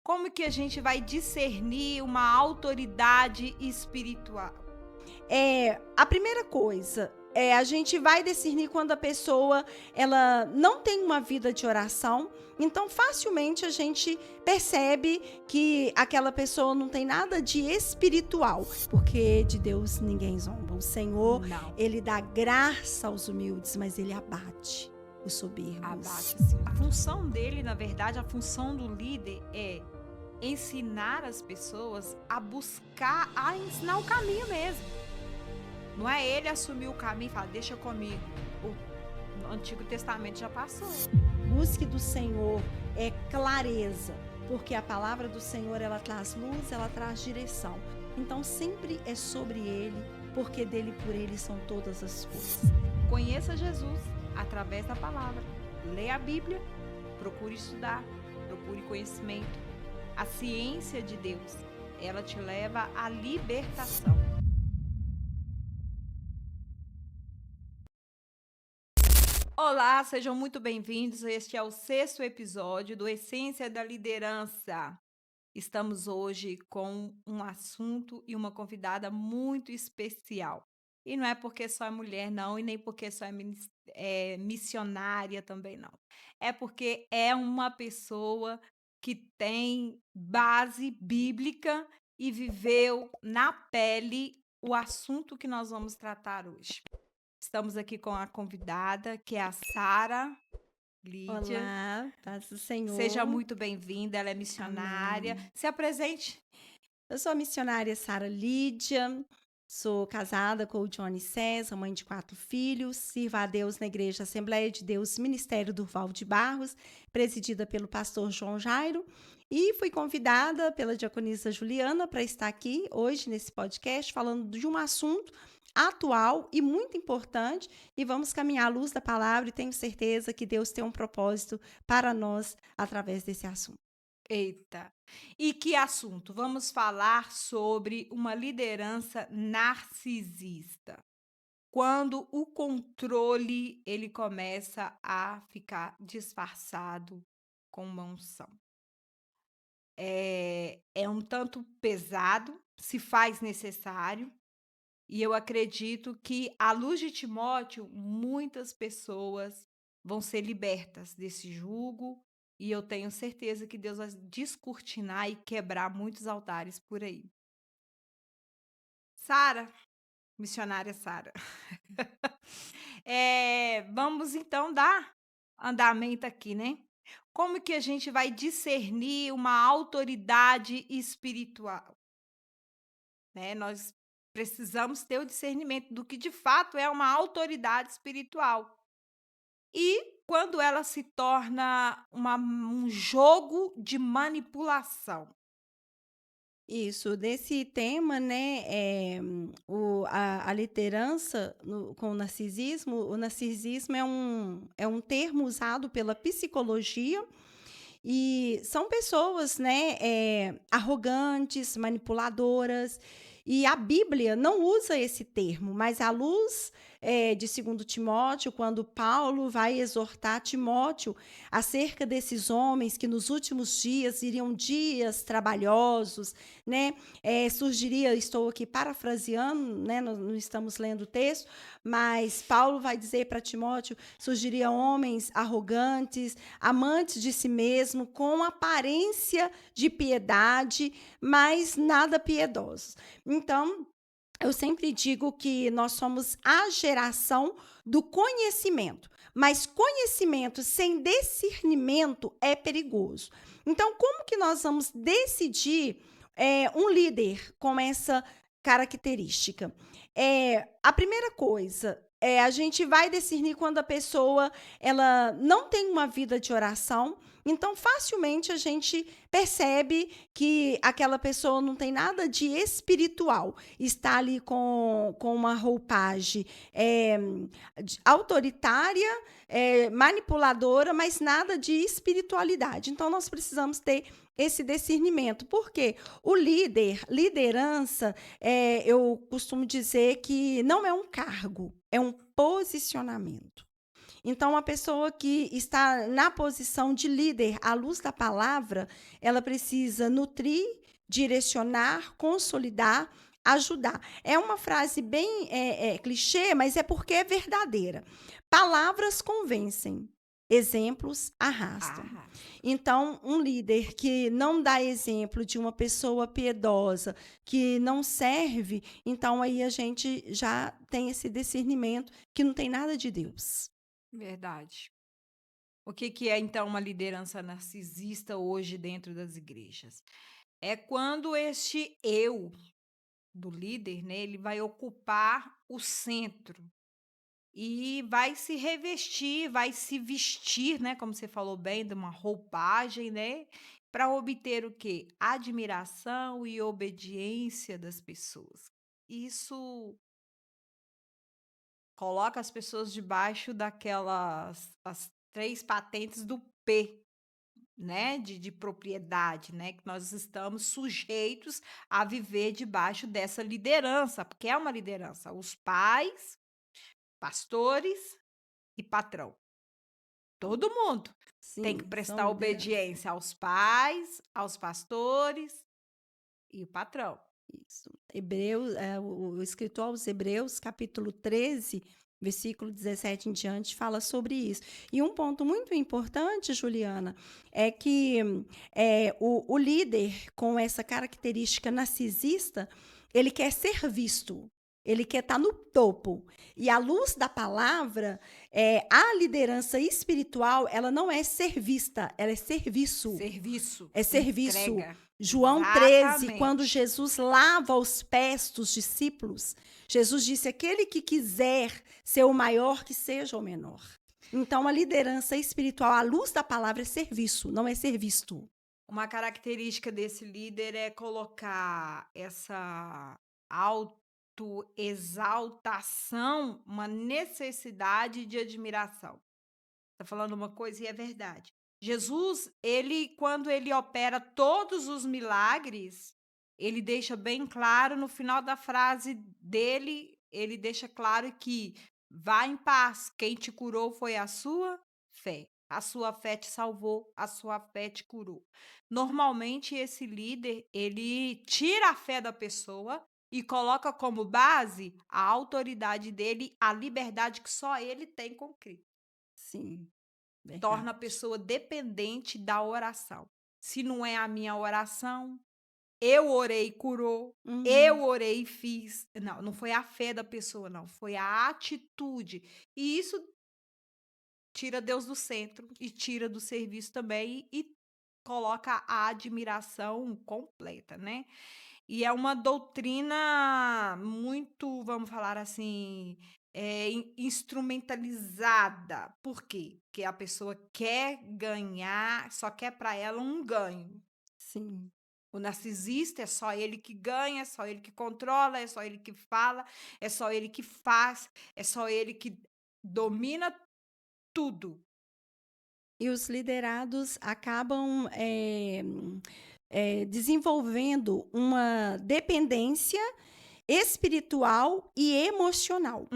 Como que a gente vai discernir uma autoridade espiritual? A primeira coisa, a gente vai discernir quando a pessoa, ela não tem uma vida de oração, então facilmente a gente percebe que aquela pessoa não tem nada de espiritual, porque de Deus ninguém zomba. O Senhor, Não, ele dá graça aos humildes, mas ele abate os soberbos. abate sim. A função dele, na verdade, a função do líder é ensinar as pessoas a buscar, a ensinar o caminho mesmo. Não é ele assumir o caminho e falar, deixa comigo. O Antigo Testamento já passou. Busque do Senhor clareza, porque a palavra do Senhor, ela traz luz, ela traz direção. Então sempre é sobre ele, porque dele por ele são todas as coisas. Conheça Jesus através da palavra. Leia a Bíblia, procure estudar, procure conhecimento. A ciência de Deus, ela te leva à libertação. Olá, sejam muito bem-vindos. Este é o sexto episódio do Essência da Liderança. Estamos hoje com um assunto e uma convidada muito especial. E não é porque só é mulher, não, e nem porque só é missionária também, não. É porque é uma pessoa que tem base bíblica e viveu na pele o assunto que nós vamos tratar hoje. Estamos aqui com a convidada, que é a Sara Lídia. Olá, paz do Seja Senhor. muito bem-vinda, ela é missionária. Amém. Se apresente. Eu sou a missionária Sara Lídia, sou casada com o Johnny César, mãe de 4 filhos, sirvo a Deus na Igreja Assembleia de Deus Ministério Durval de Barros, presidida pelo pastor João Jairo, e fui convidada pela diaconisa Juliana para estar aqui hoje nesse podcast falando de um assunto atual e muito importante, e vamos caminhar à luz da palavra e tenho certeza que Deus tem um propósito para nós através desse assunto. Eita. E que assunto? Vamos falar sobre uma liderança narcisista. Quando o controle ele começa a ficar disfarçado com uma unção. É um tanto pesado, se faz necessário, e eu acredito que, à luz de Timóteo, muitas pessoas vão ser libertas desse jugo, e eu tenho certeza que Deus vai descortinar e quebrar muitos altares por aí. Sara, missionária Sara, vamos então dar andamento aqui, né. Como que a gente vai discernir uma autoridade espiritual, né, nós precisamos ter o discernimento do que de fato é uma autoridade espiritual. E quando ela se torna um jogo de manipulação. Isso, desse tema, né, a liderança com o narcisismo é um termo usado pela psicologia e são pessoas, né, arrogantes, manipuladoras, e a Bíblia não usa esse termo, mas à luz de 2 Timóteo, quando Paulo vai exortar Timóteo acerca desses homens que nos últimos dias iriam dias trabalhosos, né, surgiria, estou aqui parafraseando, né, não estamos lendo o texto, mas Paulo vai dizer para Timóteo, surgiria homens arrogantes, amantes de si mesmo, com aparência de piedade, mas nada piedosos. Então, eu sempre digo que nós somos a geração do conhecimento, mas conhecimento sem discernimento é perigoso. Então, como que nós vamos decidir um líder com essa característica? A primeira coisa a gente vai discernir quando a pessoa, ela não tem uma vida de oração, então facilmente a gente percebe que aquela pessoa não tem nada de espiritual, está ali com uma roupagem autoritária, manipuladora, mas nada de espiritualidade. Então nós precisamos ter esse discernimento, porque o liderança, eu costumo dizer que não é um cargo, é um posicionamento. Então, a pessoa que está na posição de líder, à luz da palavra, ela precisa nutrir, direcionar, consolidar, ajudar. É uma frase bem clichê, mas é porque é verdadeira. Palavras convencem, exemplos arrastam. Arrasta. Então, um líder que não dá exemplo de uma pessoa piedosa, que não serve, então aí a gente já tem esse discernimento que não tem nada de Deus. Verdade. O que que é, então, uma liderança narcisista hoje dentro das igrejas? É quando este eu do líder, né, ele vai ocupar o centro e vai se revestir, vai se vestir, né, como você falou bem, de uma roupagem, né, para obter o quê? Admiração e obediência das pessoas. Isso coloca as pessoas debaixo daquelas as 3 patentes do P, né, de propriedade, né, que nós estamos sujeitos a viver debaixo dessa liderança, porque é uma liderança, os pais, pastores e patrão. Todo mundo tem que Sim, são prestar lideranças. obediência aos pais, aos pastores e o patrão. Isso. Hebreus, o escritor aos Hebreus, capítulo 13, versículo 17 em diante, fala sobre isso. E um ponto muito importante, Juliana, é que o líder com essa característica narcisista, ele quer ser visto. Ele quer estar no topo. E à luz da palavra, a liderança espiritual, ela não é ser vista, ela é serviço. Serviço, É serviço. entrega. João 13, quando Exatamente. Jesus lava os pés dos discípulos, Jesus disse: aquele que quiser ser o maior, que seja o menor. Então, a liderança espiritual, à luz da palavra, é serviço, não é ser visto. Uma característica desse líder é colocar essa autoexaltação, uma necessidade de admiração. Está falando uma coisa e é verdade. Jesus, ele, quando ele opera todos os milagres, ele deixa bem claro no final da frase dele, ele deixa claro que vá em paz, quem te curou foi a sua fé. A sua fé te salvou, a sua fé te curou. Normalmente esse líder, ele tira a fé da pessoa e coloca como base a autoridade dele, a liberdade que só ele tem com Cristo. Sim, Torna a verdade. pessoa dependente da oração. Se não é a minha oração, eu orei e curou, eu Uhum. orei e fiz. Não, não foi a fé da pessoa, não, foi a atitude. E isso tira Deus do centro e tira do serviço também e coloca a admiração completa, né? E é uma doutrina muito, vamos falar assim, instrumentalizada. Por quê? Porque a pessoa quer ganhar, só quer para ela um ganho. Sim. O narcisista é só ele que ganha, é só ele que controla, é só ele que fala, é só ele que faz, é só ele que domina tudo. E os liderados acabam desenvolvendo uma dependência espiritual e emocional,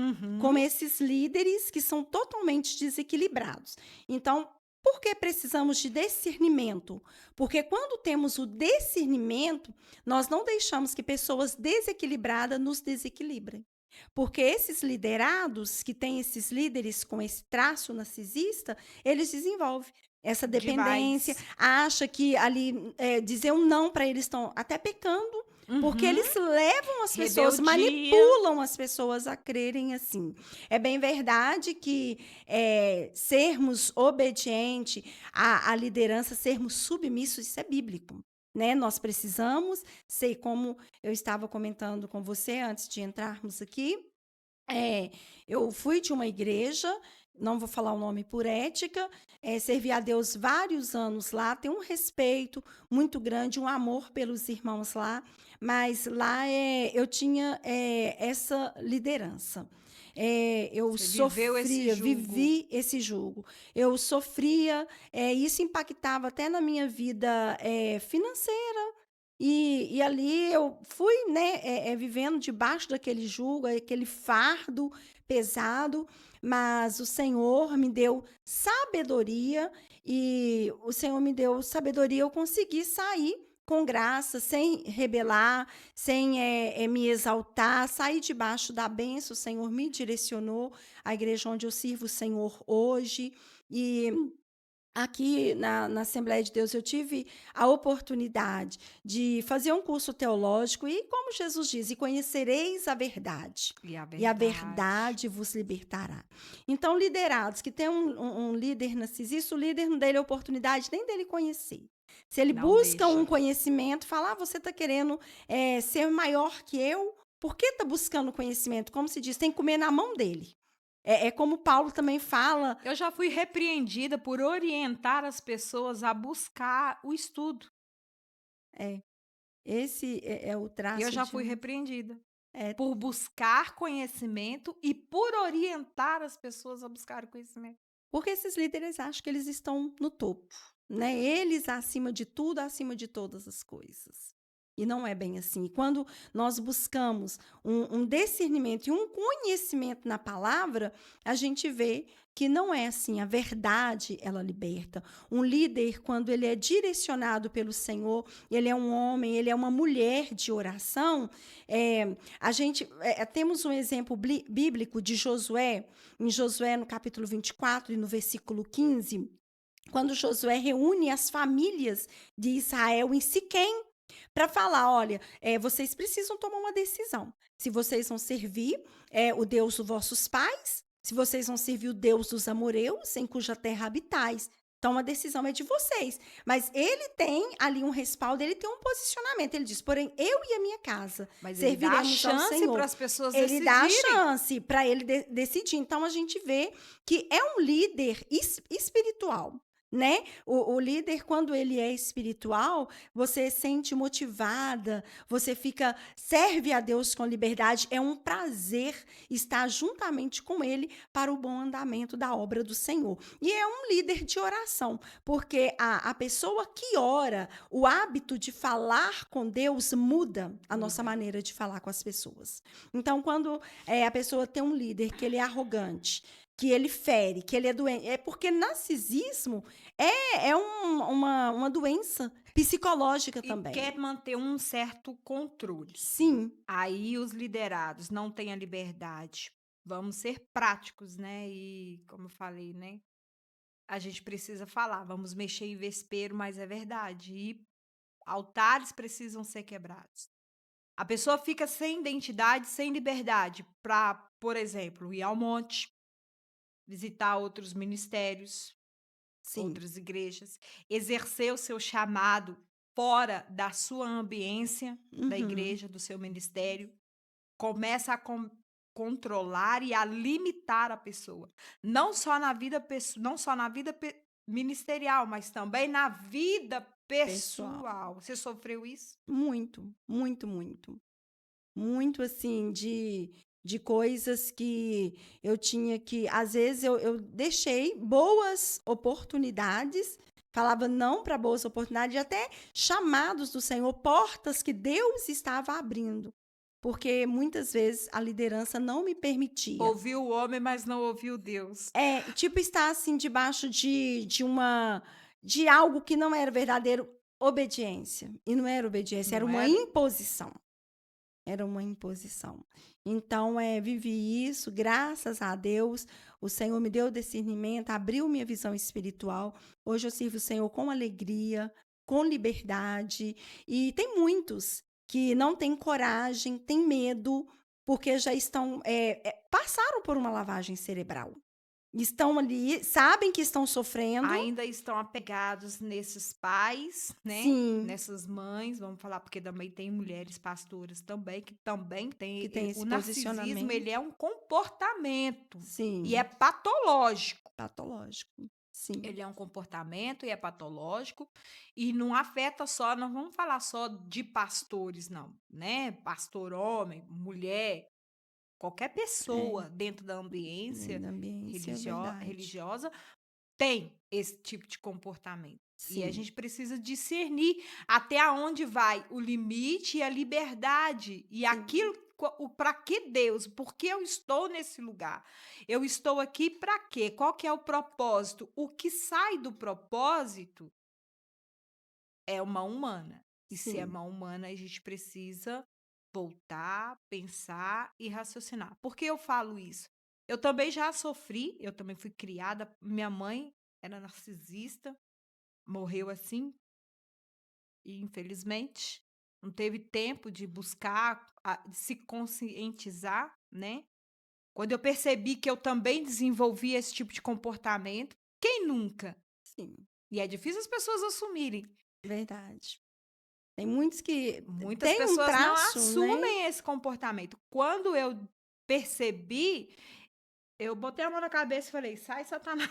como Uhum. esses líderes que são totalmente desequilibrados. Então, por que precisamos de discernimento? Porque quando temos o discernimento, nós não deixamos que pessoas desequilibradas nos desequilibrem. Porque esses liderados, que têm esses líderes com esse traço narcisista, eles desenvolvem essa dependência, Demais. acha que ali dizer um não para eles estão até pecando, porque Uhum. eles levam as pessoas, Rebeldia. manipulam as pessoas a crerem assim. É bem verdade que sermos obedientes à liderança, sermos submissos, isso é bíblico. Né? Nós precisamos ser, como eu estava comentando com você antes de entrarmos aqui, eu fui de uma igreja, não vou falar o nome por ética, servi a Deus vários anos lá, tenho um respeito muito grande, um amor pelos irmãos lá, mas lá eu tinha essa liderança. Eu Você viveu esse sofria, julgo. vivi esse julgo. Eu sofria, isso impactava até na minha vida financeira. E ali eu fui, né, vivendo debaixo daquele jugo, aquele fardo pesado, mas o Senhor me deu sabedoria e o Senhor me deu sabedoria, eu consegui sair com graça, sem rebelar, sem me exaltar, sair debaixo da bênção, o Senhor me direcionou, a igreja onde eu sirvo o Senhor hoje, e aqui na Assembleia de Deus eu tive a oportunidade de fazer um curso teológico e, como Jesus diz, e conhecereis E a e a verdade. verdade vos libertará. Então, liderados que tem um líder narcisista, o líder não dele a oportunidade nem dele conhecer. Se ele Não busca um deixa. conhecimento, fala, você está querendo ser maior que eu? Por que está buscando conhecimento? Como se diz, tem que comer na mão dele. É como Paulo também fala. Eu já fui repreendida por orientar as pessoas a buscar o estudo. É, esse é o Eu traço já de fui um. repreendida É, por buscar conhecimento e por orientar as pessoas a buscar o conhecimento. porque esses líderes acham que eles estão no topo, né? Eles acima de tudo, acima de todas as coisas. E não é bem assim. E quando nós buscamos um discernimento e um conhecimento na palavra, a gente vê que não é assim. A verdade, ela liberta. Um líder, quando ele é direcionado pelo Senhor, ele é um homem, ele é uma mulher de oração, a gente temos um exemplo bíblico de Josué, em Josué, no capítulo 24 e no versículo 15, quando Josué reúne as famílias de Israel em Siquém para falar: olha, vocês precisam tomar uma decisão. Se vocês vão servir o Deus dos vossos pais, se vocês vão servir o Deus dos amoreus, em cuja terra habitais. Então, a decisão é de vocês. Mas ele tem ali um respaldo, ele tem um posicionamento. Ele diz: porém, eu e a minha casa Mas ele dá a serviremos ao chance para Senhor. as pessoas Ele dá a decidirem. chance para ele decidir. Então, a gente vê que é um líder espiritual. Né? O líder, quando ele é espiritual, você se sente motivada, você serve a Deus com liberdade. É um prazer estar juntamente com ele para o bom andamento da obra do Senhor. E é um líder de oração, porque a pessoa que ora, o hábito de falar com Deus muda a nossa Muda. maneira de falar com as pessoas. Então, quando a pessoa tem um líder que ele é arrogante, que ele fere, que ele é doente, é porque narcisismo uma doença psicológica E também. quer manter um certo controle. Sim, Aí os liderados não têm a liberdade. Vamos ser práticos, né? E como eu falei, né? A gente precisa falar, vamos mexer em vespeiro, mas é verdade. E altares precisam ser quebrados. A pessoa fica sem identidade, sem liberdade para, por exemplo, ir ao monte, visitar outros ministérios, sim. outras igrejas, exercer o seu chamado fora da sua ambiência, da Uhum. igreja, do seu ministério, começa a controlar e a limitar a pessoa, não só na vida ministerial, mas também na vida Pessoal. pessoal. Você sofreu isso? Muito, muito, muito. Muito assim de coisas que eu tinha que, às vezes eu deixei boas oportunidades, falava não para boas oportunidades, até chamados do Senhor, portas que Deus estava abrindo, porque muitas vezes a liderança não me permitia. Ouviu o homem, mas não ouviu Deus. Tipo, estar assim debaixo de algo que não era verdadeiro obediência. E não era obediência, era Não uma era? imposição. Era uma imposição. Então, vivi isso, graças a Deus, o Senhor me deu discernimento, abriu minha visão espiritual. Hoje eu sirvo o Senhor com alegria, com liberdade. E tem muitos que não têm coragem, têm medo, porque já passaram por uma lavagem cerebral. Estão ali, sabem que estão sofrendo. Ainda estão apegados nesses pais, né, Sim, nessas mães, vamos falar, porque também tem mulheres pastoras também, que também que têm tem o esse narcisismo, ele é posicionamento. um comportamento, e é Sim, patológico. patológico. Sim. Ele é um comportamento e é patológico, e não afeta só, não vamos falar só de pastores não, né, pastor homem, mulher, qualquer É. pessoa dentro da ambiência Da ambiência, é verdade. religiosa tem esse tipo de comportamento. E a Sim, gente precisa discernir até aonde vai o limite e a liberdade e sim, aquilo para que Deus, por que eu estou nesse lugar? Eu estou aqui para quê? Qual que é o propósito? O que sai do propósito é uma humana. E se é sim, uma humana, a gente precisa voltar, pensar e raciocinar. Por que eu falo isso? Eu também já sofri, eu também fui criada, minha mãe era narcisista, morreu assim, e infelizmente não teve tempo de buscar, de se conscientizar, né? Quando eu percebi que eu também desenvolvia esse tipo de comportamento, quem nunca? sim, E é difícil as pessoas assumirem. verdade. Tem muitos que Muitas têm um pessoas não traço, né? assumem esse comportamento. Quando eu percebi, eu botei a mão na cabeça e falei: "Sai, Satanás".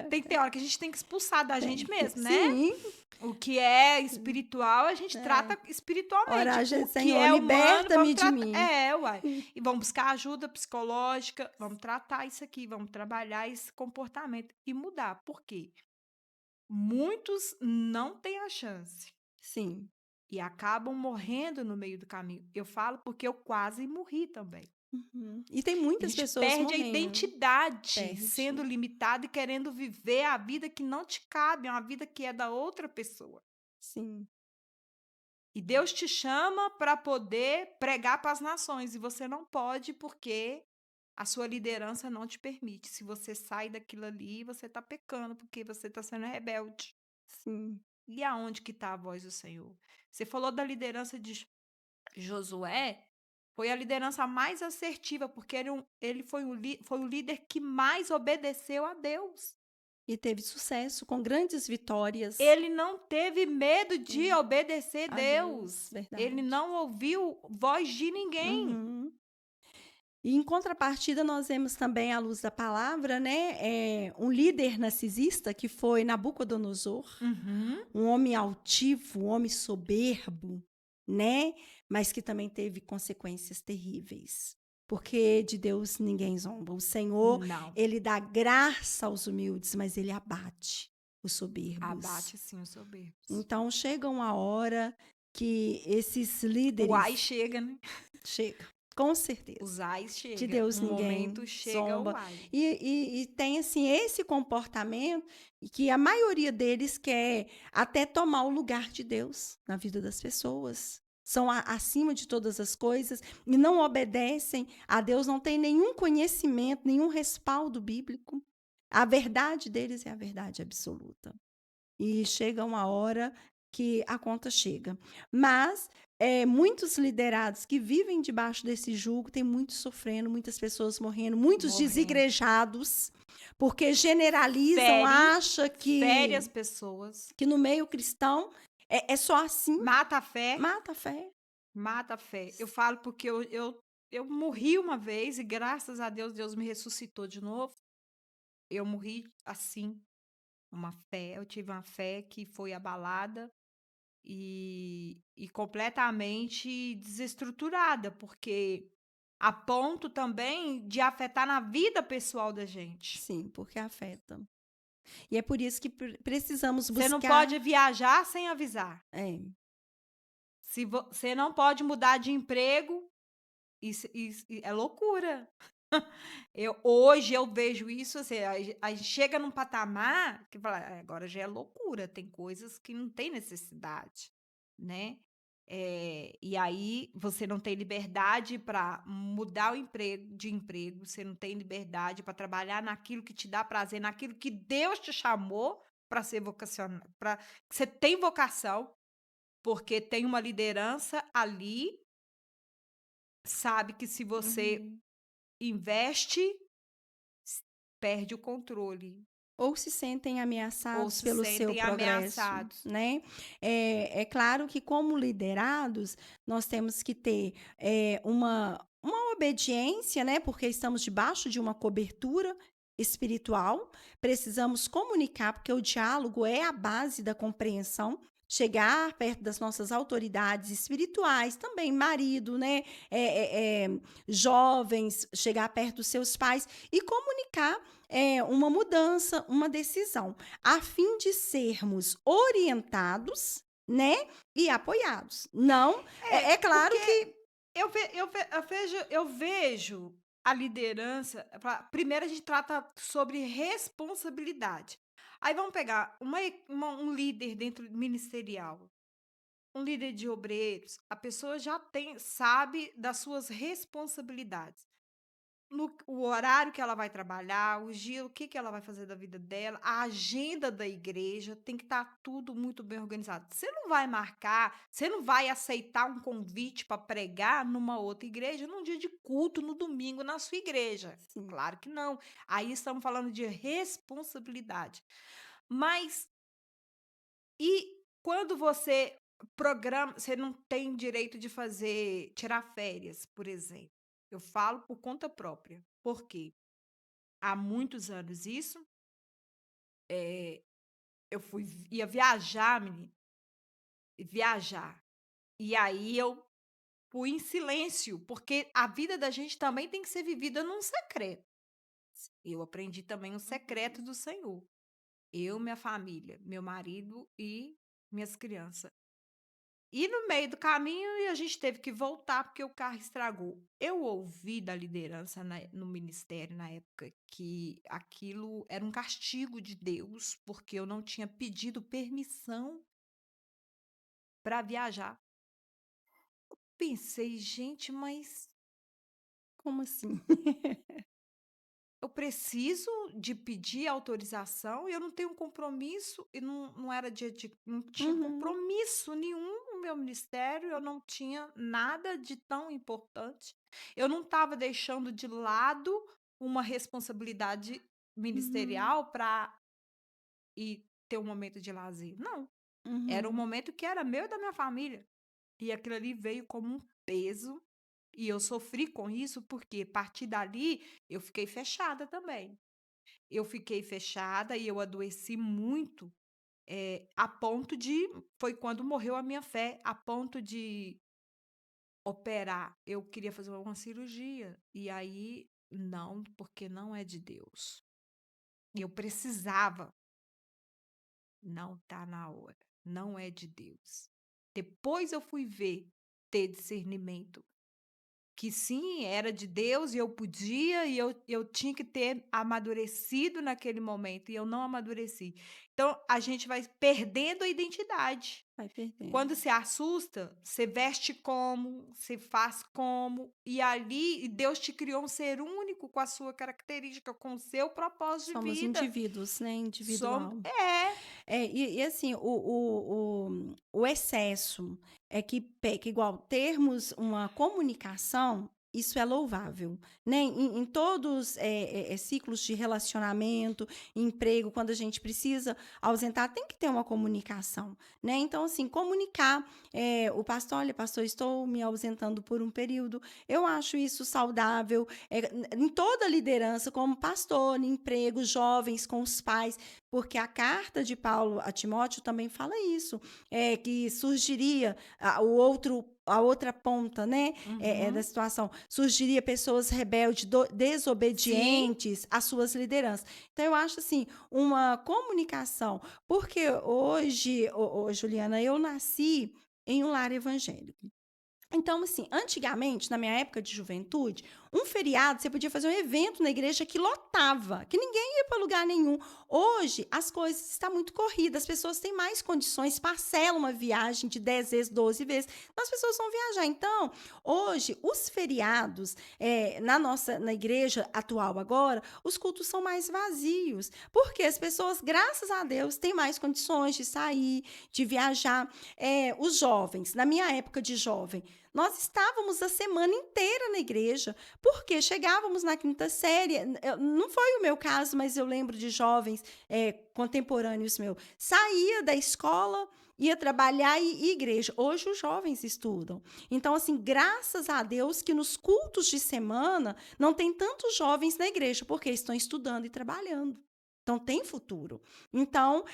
Tem que ter hora que a gente tem que expulsar da gente Tem. mesmo, né? Sim, O que é espiritual, a gente é. trata espiritualmente. Orar, O que Senhor, é humano, vamos liberta-me de tratar. mim. É, uai. E vamos buscar ajuda psicológica, vamos tratar isso aqui, vamos trabalhar esse comportamento e mudar. Por quê? Muitos não têm a chance Sim. e acabam morrendo no meio do caminho. Eu falo porque eu quase morri também. Uhum. E tem A muitas gente pessoas perde a morrendo. identidade sendo Perde. limitado e querendo viver a vida que não te cabe, uma vida que é da outra pessoa. Sim. E Deus te chama para poder pregar para as nações e você não pode porque a sua liderança não te permite. Se você sai daquilo ali, você está pecando porque você está sendo rebelde. Sim. E aonde que está a voz do Senhor? Você falou da liderança de Josué, foi a liderança mais assertiva, porque ele foi o líder que mais obedeceu a Deus. E teve sucesso com grandes vitórias. Ele não teve medo de Sim. obedecer A Deus, Deus. Ele verdade. não ouviu voz de ninguém. Uhum. E em contrapartida, nós vemos também, à luz da palavra, né, um líder narcisista que foi Nabucodonosor, Uhum. um homem altivo, um homem soberbo, né, mas que também teve consequências terríveis. Porque de Deus ninguém zomba. O Senhor, Não. ele dá graça aos humildes, mas ele abate os soberbos. Abate sim os soberbos. Então chega uma hora que esses O ai líderes chega, né? chega, com certeza. Os ais De chega. Deus Um momento ninguém chega o zomba. ai. E tem, assim, esse comportamento que a maioria deles quer até tomar o lugar de Deus na vida das pessoas. São acima de todas as coisas e não obedecem a Deus, não tem nenhum conhecimento, nenhum respaldo bíblico. A verdade deles é a verdade absoluta. E chega uma hora que a conta chega. Mas muitos liderados que vivem debaixo desse jugo, tem muitos sofrendo, muitas pessoas morrendo, muitos Morrendo. desigrejados, porque generalizam, Fere, acha fere as pessoas. que no meio cristão é só assim, Mata a fé. mata a fé. Mata a fé. Eu falo porque eu morri uma vez e graças a Deus, Deus me ressuscitou de novo. Eu morri assim, uma fé. Eu tive uma fé que foi abalada e completamente desestruturada, porque a ponto também de afetar na vida pessoal da gente. Sim, porque afeta. E é por isso que precisamos Você não buscar. pode viajar sem avisar. É, Se você não pode mudar de emprego, isso é loucura. Hoje eu vejo isso, assim, aí chega num patamar que fala: "Ah, agora já é loucura, tem coisas que não tem necessidade", né. E aí você não tem liberdade para mudar de emprego, você não tem liberdade para trabalhar naquilo que te dá prazer, naquilo que Deus te chamou para ser vocacional, para que você tem vocação, porque tem uma liderança ali, sabe que se você uhum. investe, perde o controle, Ou se sentem ou ameaçados se pelo seu sentem progresso, ameaçados. né? É claro que, como liderados, nós temos que ter uma obediência, né? Porque estamos debaixo de uma cobertura espiritual, precisamos comunicar, porque o diálogo é a base da compreensão. chegar perto das nossas autoridades espirituais, também marido, né? Jovens, chegar perto dos seus pais e comunicar uma mudança, uma decisão, a fim de sermos orientados, né? E apoiados. Não, é Porque claro que. eu vejo a liderança. Primeiro, a gente trata sobre responsabilidade. Aí vamos pegar um líder dentro ministerial, um líder de obreiros. A pessoa já sabe das suas responsabilidades. O horário que ela vai trabalhar, o dia, o que que ela vai fazer da vida dela, a agenda da igreja, tem que estar tudo muito bem organizado. Você não vai marcar, você não vai aceitar um convite para pregar numa outra igreja num dia de culto, no domingo, na sua igreja. Sim. Claro que não. Aí estamos falando de responsabilidade. Mas e quando você programa, você não tem direito de tirar férias, por exemplo. Eu falo por conta própria. Por quê? Há muitos anos isso, eh, ia viajar, menina, viajar. E aí eu fui em silêncio, porque a vida da gente também tem que ser vivida num secreto. Eu aprendi também um secreto do Senhor. Eu, minha família, meu marido e minhas crianças. E no meio do caminho a gente teve que voltar porque o carro estragou. Eu ouvi da liderança no ministério na época que aquilo era um castigo de Deus, porque eu não tinha pedido permissão para viajar. Pensei, gente, mas Como assim? eu preciso de pedir autorização e eu não tenho um compromisso, e não era não tinha Uhum, compromisso nenhum no meu ministério, eu não tinha nada de tão importante. Eu não estava deixando de lado uma responsabilidade uhum, ministerial para ir ter um momento de lazer. Não, era um uhum, momento que era meu e da minha família. E aquilo ali veio como um peso, e eu sofri com isso, porque a partir dali eu fiquei fechada também. Eu fiquei fechada e eu adoeci muito, a ponto de foi quando morreu a minha fé, a ponto de operar. Eu queria fazer uma cirurgia, e aí não, porque não é de Deus. E eu precisava. Não tá na hora, não é de Deus. Depois eu fui ver, ter discernimento. Que sim, era de Deus e eu podia e eu tinha que ter amadurecido naquele momento e eu não amadureci. Então, a gente vai perdendo a identidade. vai perdendo. Quando se assusta, você veste como, você faz como, e ali Deus te criou um ser único com a sua característica, com o seu propósito de Somos vida. indivíduos, né? Individual. É. E assim, o excesso é que peca, igual termos uma comunicação, isso é louvável, né? Em todos ciclos de relacionamento, emprego, quando a gente precisa ausentar, tem que ter uma comunicação, né? Então, assim, comunicar, o pastor, olha, pastor, estou me ausentando por um período, eu acho isso saudável, em toda a liderança, como pastor, em emprego, jovens, com os pais, porque a carta de Paulo a Timóteo também fala isso, que surgiria a outra ponta, né, da Uhum. situação, surgiria pessoas rebeldes, Sim. desobedientes às suas lideranças. Então, eu acho assim, uma comunicação, porque hoje, Juliana, eu nasci em um lar evangélico. Então, assim, antigamente, na minha época de juventude, um feriado você podia fazer um evento na igreja que lotava, que ninguém ia para lugar nenhum. Hoje, as coisas estão muito corridas, as pessoas têm mais condições, parcelam uma viagem de 10 vezes, 12 vezes, então as pessoas vão viajar. Então, hoje, os feriados, na igreja atual agora, os cultos são mais vazios, porque as pessoas, graças a Deus, têm mais condições de sair, de viajar. Os jovens, na minha época de jovem, nós estávamos a semana inteira na igreja, porque chegávamos na quinta série, não foi o meu caso, mas eu lembro de jovens contemporâneos meus, saía da escola, ia trabalhar e igreja. Hoje os jovens estudam. Então, assim, graças a Deus que nos cultos de semana não tem tantos jovens na igreja, porque estão estudando e trabalhando. Então, tem futuro. Então,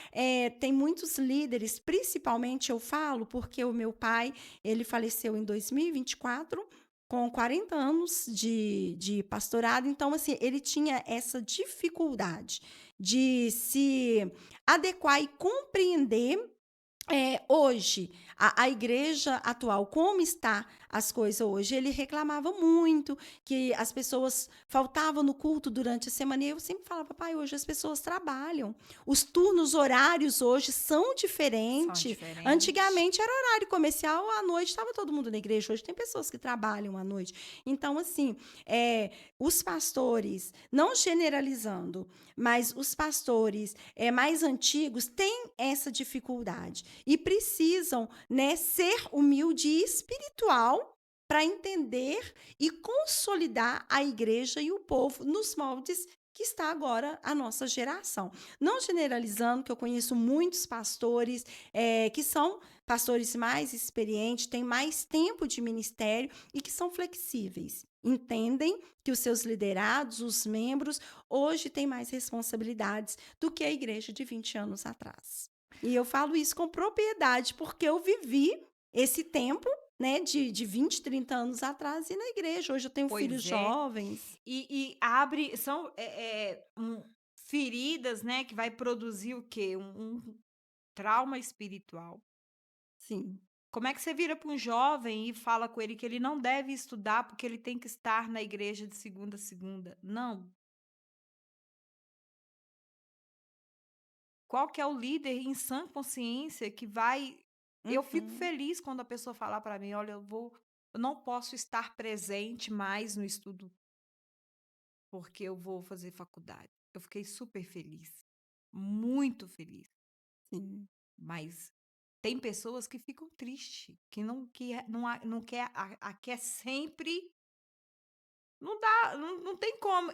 tem muitos líderes, principalmente eu falo, porque o meu pai, ele faleceu em 2024, com 40 anos de pastorado. Então, assim, ele tinha essa dificuldade de se adequar e compreender hoje, a igreja atual, como está as coisas hoje, ele reclamava muito que as pessoas faltavam no culto durante a semana. E eu sempre falava, pai, hoje as pessoas trabalham. Os turnos horários hoje são São diferentes. diferentes. Antigamente era horário comercial, à noite estava todo mundo na igreja. Hoje tem pessoas que trabalham à noite. Então, assim, os pastores, não generalizando, mas os pastores mais antigos têm essa dificuldade e precisam, né, ser humilde e espiritual para entender e consolidar a igreja e o povo nos moldes que está agora a nossa geração. Não generalizando, que eu conheço muitos pastores que são pastores mais experientes, têm mais tempo de ministério e que são flexíveis. Entendem que os seus liderados, os membros, hoje têm mais responsabilidades do que a igreja de 20 anos atrás. E eu falo isso com propriedade, porque eu vivi esse tempo, né, de 20, 30 anos atrás e na igreja. Hoje eu tenho filhos Pois é. jovens. E abre, são feridas, né, que vai produzir o quê? Um trauma espiritual. Sim, Como é que você vira para um jovem e fala com ele que ele não deve estudar porque ele tem que estar na igreja de segunda a segunda? Não. Qual que é o líder em sã consciência que vai. Eu fico uhum, feliz quando a pessoa falar para mim: olha, eu não posso estar presente mais no estudo porque eu vou fazer faculdade. Eu fiquei super feliz, muito feliz. sim, Mas tem pessoas que ficam tristes, que não quer, quer sempre. Não dá, não tem como.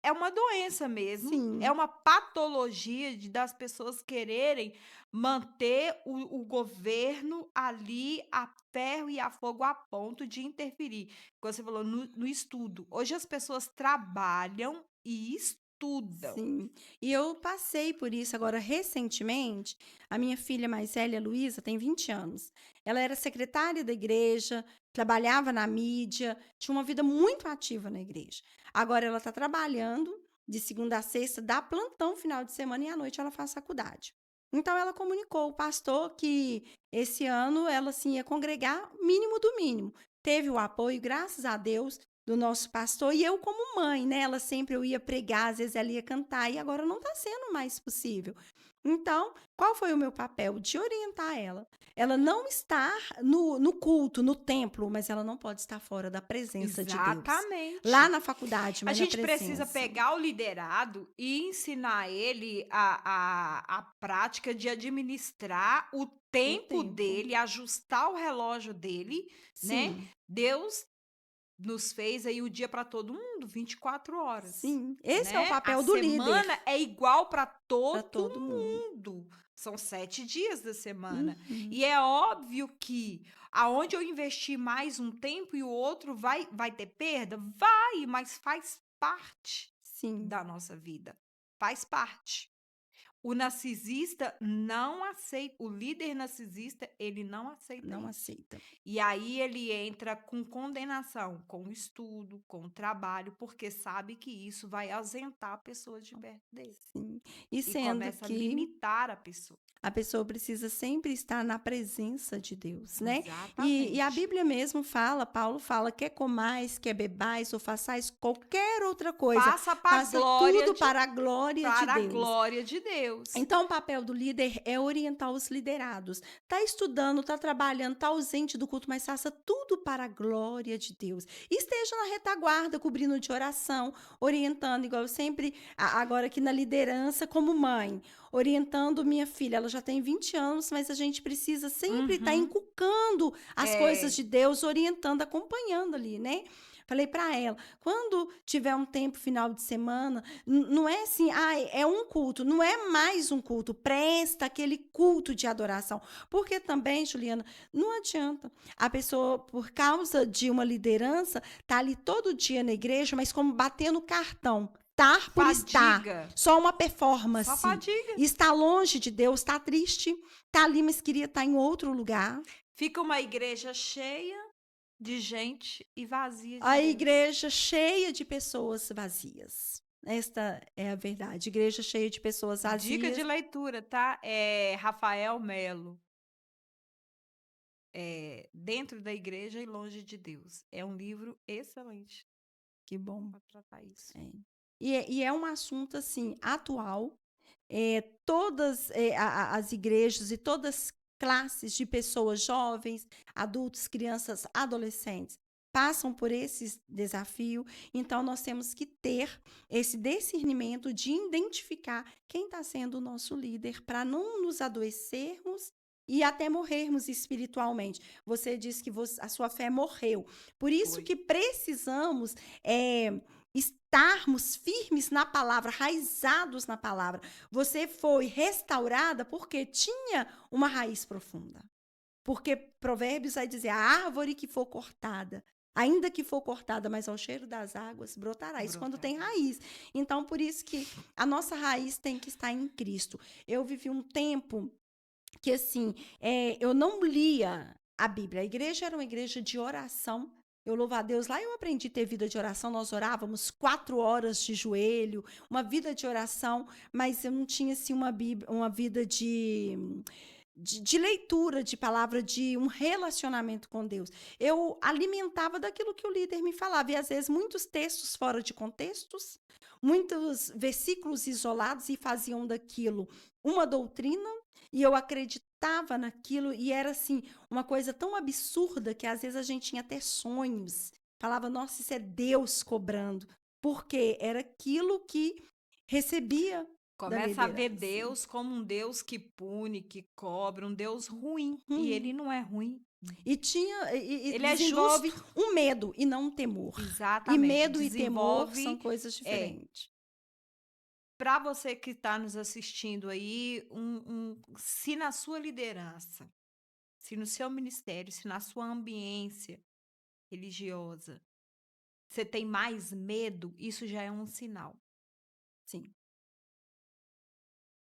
É uma doença mesmo, é sim, uma patologia das pessoas quererem manter o governo ali a ferro e a fogo a ponto de interferir. Como você falou, no estudo. Hoje as pessoas trabalham e estudam. sim. E eu passei por isso agora recentemente. A minha filha mais velha, Luísa, tem 20 anos. Ela era secretária da igreja, trabalhava na mídia, tinha uma vida muito ativa na igreja. Agora ela está trabalhando de segunda a sexta, dá plantão final de semana e à noite ela faz faculdade. Então ela comunicou ao pastor que esse ano ela sim ia congregar mínimo do mínimo. Teve o apoio, graças a Deus, do nosso pastor, e eu como mãe, né, ela sempre eu ia pregar, às vezes ela ia cantar, e agora não está sendo mais possível. Então, qual foi o meu papel? De orientar ela. Ela não está no culto, no templo, mas ela não pode estar fora da presença de Deus. Lá Exatamente. na faculdade, A mas na gente precisa presença. pegar o liderado e ensinar ele a prática de administrar o O tempo tempo. dele, ajustar o relógio dele, né? Sim, Deus nos fez aí o dia para todo mundo, 24 horas, sim. Esse é o né? A papel do líder semana é igual para para todo todo mundo. mundo. São 7 dias da semana. Uhum. E é óbvio que aonde eu investir mais um tempo e o outro vai ter perda? Vai, mas faz parte Sim, da nossa vida. Faz parte. O narcisista não aceita, o líder narcisista, ele não aceita não isso. aceita. E aí ele entra com condenação, com o estudo, com o trabalho, porque sabe que isso vai ausentar a pessoa de perto dele. Sim. E E sendo começa a que limitar a pessoa. a pessoa precisa sempre estar na presença de Deus, né? E a Exatamente. Bíblia mesmo fala, Paulo fala, quer comais, quer bebais ou façais qualquer outra coisa, Faça para a faça glória tudo de para a glória de Deus. Deus. Então, o papel do líder é orientar os liderados. Tá estudando, tá trabalhando, tá ausente do culto, mas faça tudo para a glória de Deus. E esteja na retaguarda, cobrindo de oração, orientando, igual eu sempre, agora aqui na liderança, como mãe, orientando minha filha. Ela já tem 20 anos, mas a gente precisa sempre estar Uhum. inculcando as coisas É, de Deus, orientando, acompanhando ali, né? Falei para ela, quando tiver um tempo final de semana, não é assim, é um culto, não é mais um culto, presta aquele culto de adoração. Porque também, Juliana, não adianta. A pessoa, por causa de uma liderança, tá ali todo dia na igreja, mas como batendo cartão. estar por estar. Fadiga. Só uma Só performance. fadiga. Está longe de Deus, está triste, está ali, mas queria estar em outro lugar. Fica uma igreja cheia de gente e vazia de A Deus. igreja cheia de pessoas vazias. Esta é a verdade. Igreja cheia de pessoas Dica de vazias. leitura, tá? É Rafael Melo. Dentro da igreja e longe de Deus. É um livro excelente Que bom. para tratar isso. É. E é um assunto, assim, atual. Todas as igrejas e todas as classes de pessoas jovens, adultos, crianças, adolescentes, passam por esse desafio. Então, nós temos que ter esse discernimento de identificar quem está sendo o nosso líder para não nos adoecermos e até morrermos espiritualmente. Você disse que a sua fé morreu. Por isso Foi. que precisamos estarmos firmes na palavra, raizados na palavra. Você foi restaurada porque tinha uma raiz profunda. Porque Provérbios vai dizer: a árvore que for cortada, ainda que for cortada, mas ao cheiro das águas, brotará. Isso quando tem raiz. Então, por isso que a nossa raiz tem que estar em Cristo. Eu vivi um tempo que, assim, eu não lia a Bíblia. A igreja era uma igreja de oração. Eu louvo a Deus. Lá eu aprendi a ter vida de oração. Nós orávamos 4 horas de joelho, uma vida de oração, mas eu não tinha, assim, uma vida de leitura de palavra, de um relacionamento com Deus. Eu alimentava daquilo que o líder me falava. E, às vezes, muitos textos fora de contextos, muitos versículos isolados e faziam daquilo uma doutrina. E eu acreditava naquilo e era, assim, uma coisa tão absurda que, às vezes, a gente tinha até sonhos. Falava, nossa, isso é Deus cobrando. Porque era aquilo que recebia da Começa a ver liderança. Deus como um Deus que pune, que cobra, um Deus ruim. E ele não é ruim. E Ele é desenvolve justo. um medo e não um temor. E Exatamente. medo e temor Desenvolve. são coisas diferentes. Para você que está nos assistindo aí, se na sua liderança, se no seu ministério, se na sua ambiência religiosa, você tem mais medo, isso já é um sinal. Sim.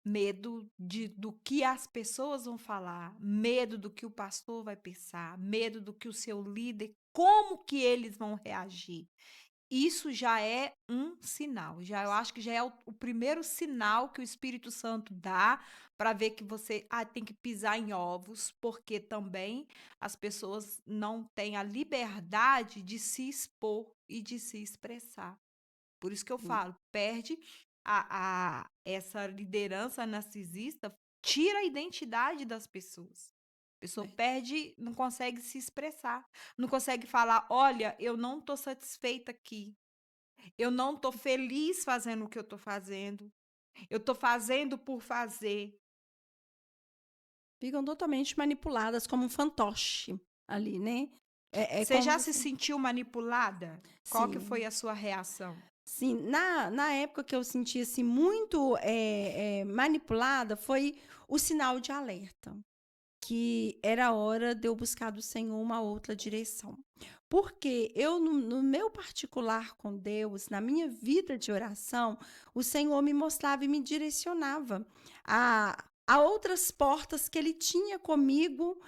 Medo do que as pessoas vão falar, medo do que o pastor vai pensar, medo do que o seu líder, como que eles vão reagir. Isso já é um sinal. Eu acho que já é o primeiro sinal que o Espírito Santo dá para ver que você tem que pisar em ovos, porque também as pessoas não têm a liberdade de se expor e de se expressar. Por isso que eu falo, perde essa liderança narcisista, tira a identidade das pessoas. A pessoa perde, não consegue se expressar, não consegue falar: olha, eu não estou satisfeita aqui, eu não estou feliz fazendo o que eu estou fazendo, eu estou fazendo por fazer. Ficam totalmente manipuladas como um fantoche ali, né? Você como já se você... sentiu manipulada? Qual que foi Sim. a sua reação? Sim, na época que eu senti assim, muito manipulada, foi o sinal de alerta. Que era hora de eu buscar do Senhor uma outra direção. Porque eu, no meu particular com Deus, na minha vida de oração, o Senhor me mostrava e me direcionava a outras portas que Ele tinha comigo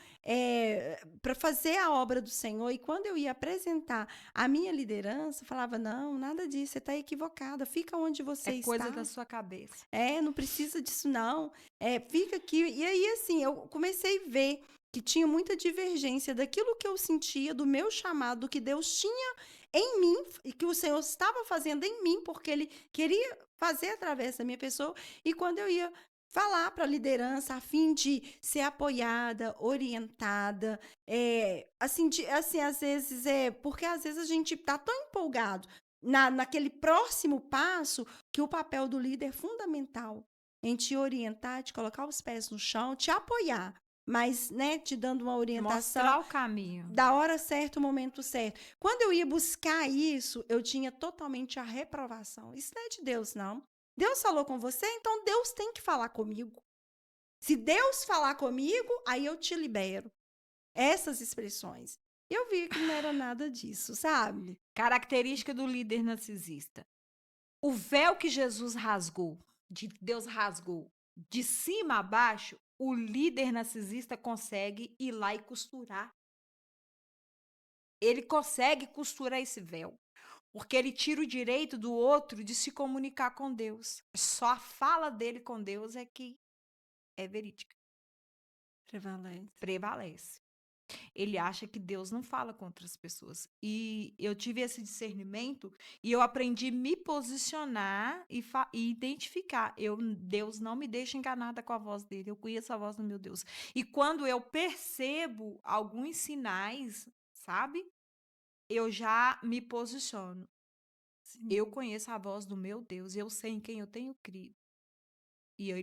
para fazer a obra do Senhor. E quando eu ia apresentar a minha liderança, eu falava, não, nada disso, você está equivocada, fica onde você É coisa está. da sua cabeça. Não precisa disso não. Fica aqui. E aí, assim, eu comecei a ver que tinha muita divergência daquilo que eu sentia, do meu chamado, do que Deus tinha em mim, e que o Senhor estava fazendo em mim, porque Ele queria fazer através da minha pessoa. E quando eu ia falar para a liderança, a fim de ser apoiada, orientada, assim, às vezes, porque às vezes a gente está tão empolgado naquele próximo passo, que o papel do líder é fundamental em te orientar, te colocar os pés no chão, te apoiar, mas, né, te dando uma orientação Mostrar o caminho. da hora certa, o momento certo. Quando eu ia buscar isso, eu tinha totalmente a reprovação. Isso não é de Deus, não. Deus falou com você, então Deus tem que falar comigo. Se Deus falar comigo, aí eu te libero. Essas expressões. Eu vi que não era nada disso, sabe? Característica do líder narcisista: O véu que Jesus rasgou, Deus rasgou de cima a baixo, o líder narcisista consegue ir lá e costurar. Ele consegue costurar esse véu, porque ele tira o direito do outro de se comunicar com Deus. Só a fala dele com Deus é que é verídica, Prevalece. prevalece. Ele acha que Deus não fala com outras pessoas. E eu tive esse discernimento e eu aprendi a me posicionar e identificar. Deus não me deixa enganada com a voz dele. Eu conheço a voz do meu Deus. E quando eu percebo alguns sinais, sabe? Eu já me posiciono. Eu Sim. conheço a voz do meu Deus. Eu sei em quem eu tenho crido.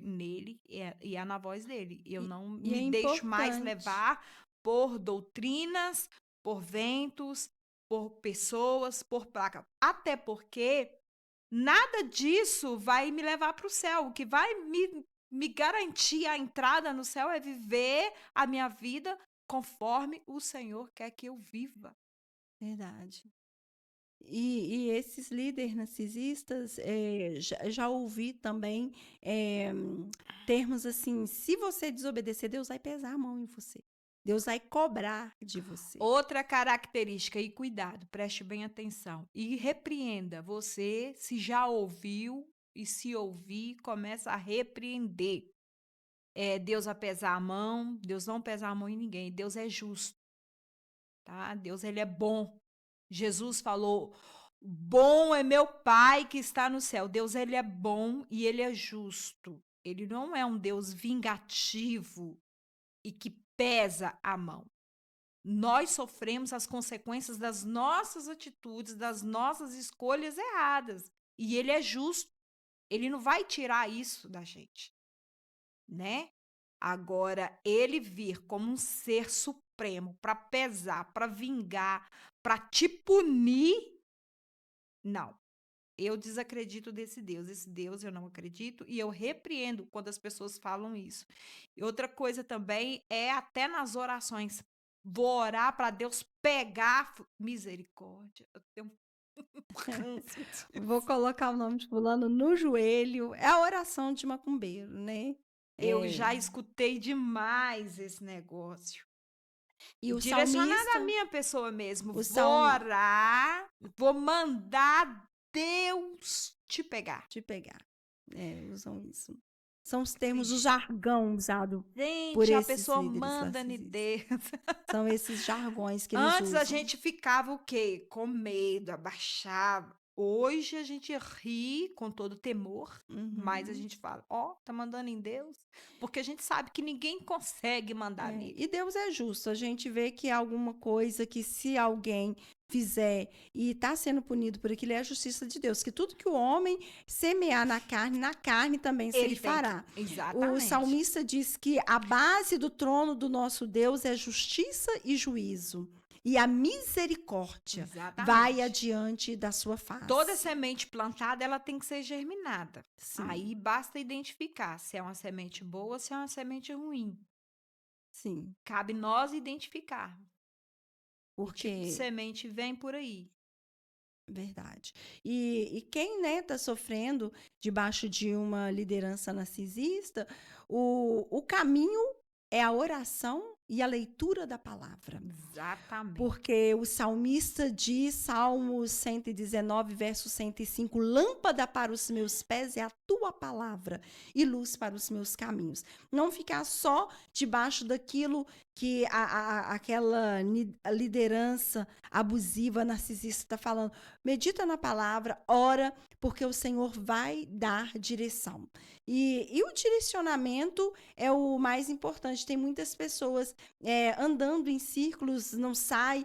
Nele e é na voz dele. Eu E, não e me é deixo mais importante. levar por doutrinas, por ventos, por pessoas, por placa. Até porque nada disso vai me levar para o céu. O que vai me garantir a entrada no céu é viver a minha vida conforme o Senhor quer que eu viva. Verdade. E esses líderes narcisistas, já ouvi também termos assim: se você desobedecer, Deus vai pesar a mão em você. Deus vai cobrar de você. Outra característica, e cuidado, preste bem atenção. E repreenda. Você, se já ouviu, e se ouvir, começa a repreender. Deus vai pesar a mão, Deus não pesa a mão em ninguém. Deus é justo, tá? Deus, ele é bom. Jesus falou: bom é meu Pai que está no céu. Deus, ele é bom e ele é justo. Ele não é um Deus vingativo e que pesa a mão. Nós sofremos as consequências das nossas atitudes, das nossas escolhas erradas. E ele é justo. Ele não vai tirar isso da gente, né? Agora, ele vir como um ser supremo para pesar, para vingar, para te punir, não. Eu desacredito desse Deus. Esse Deus eu não acredito e eu repreendo quando as pessoas falam isso. E outra coisa também é até nas orações. Vou orar para Deus pegar. Misericórdia. Eu tenho um canso Vou disso. colocar o nome de fulano no joelho. É a oração de macumbeiro, né? Eu É, já escutei demais esse negócio. e o Direcionado à salmista, minha pessoa mesmo. o Vou salmo orar, vou mandar Deus te pegar. de pegar, usam isso. São os termos, o Vixe. jargão usado por Gente, a esses pessoa líderes manda em narcisistas. Deus. São esses jargões que eles Antes a usam. gente ficava o quê? Com medo, abaixava. Hoje a gente ri com todo temor, mas a Uhum. gente fala, ó, tá mandando em Deus? Porque a gente sabe que ninguém consegue mandar nele. E Deus é justo. A gente vê que há alguma coisa que se alguém fizer e está sendo punido por aquilo, é a justiça de Deus. Que tudo que o homem semear na carne também se Ele ele tem que. fará. O Exatamente. salmista diz que a base do trono do nosso Deus é justiça e juízo. E a misericórdia vai Exatamente. adiante da sua Toda face. semente plantada, ela tem que ser germinada. Sim, Aí basta identificar se é uma semente boa ou se é uma semente ruim. sim. Cabe nós identificar que tipo de Porque semente vem por aí. verdade. E quem, né, tá sofrendo debaixo de uma liderança narcisista, o caminho é a oração e a leitura da palavra. Exatamente. Porque o salmista diz, Salmo 119, verso 105, lâmpada para os meus pés é a tua palavra e luz para os meus caminhos. Não ficar só debaixo daquilo que aquela liderança abusiva, narcisista está falando. Medita na palavra, ora, porque o Senhor vai dar direção. E o direcionamento é o mais importante. Tem muitas pessoas andando em círculos, não sai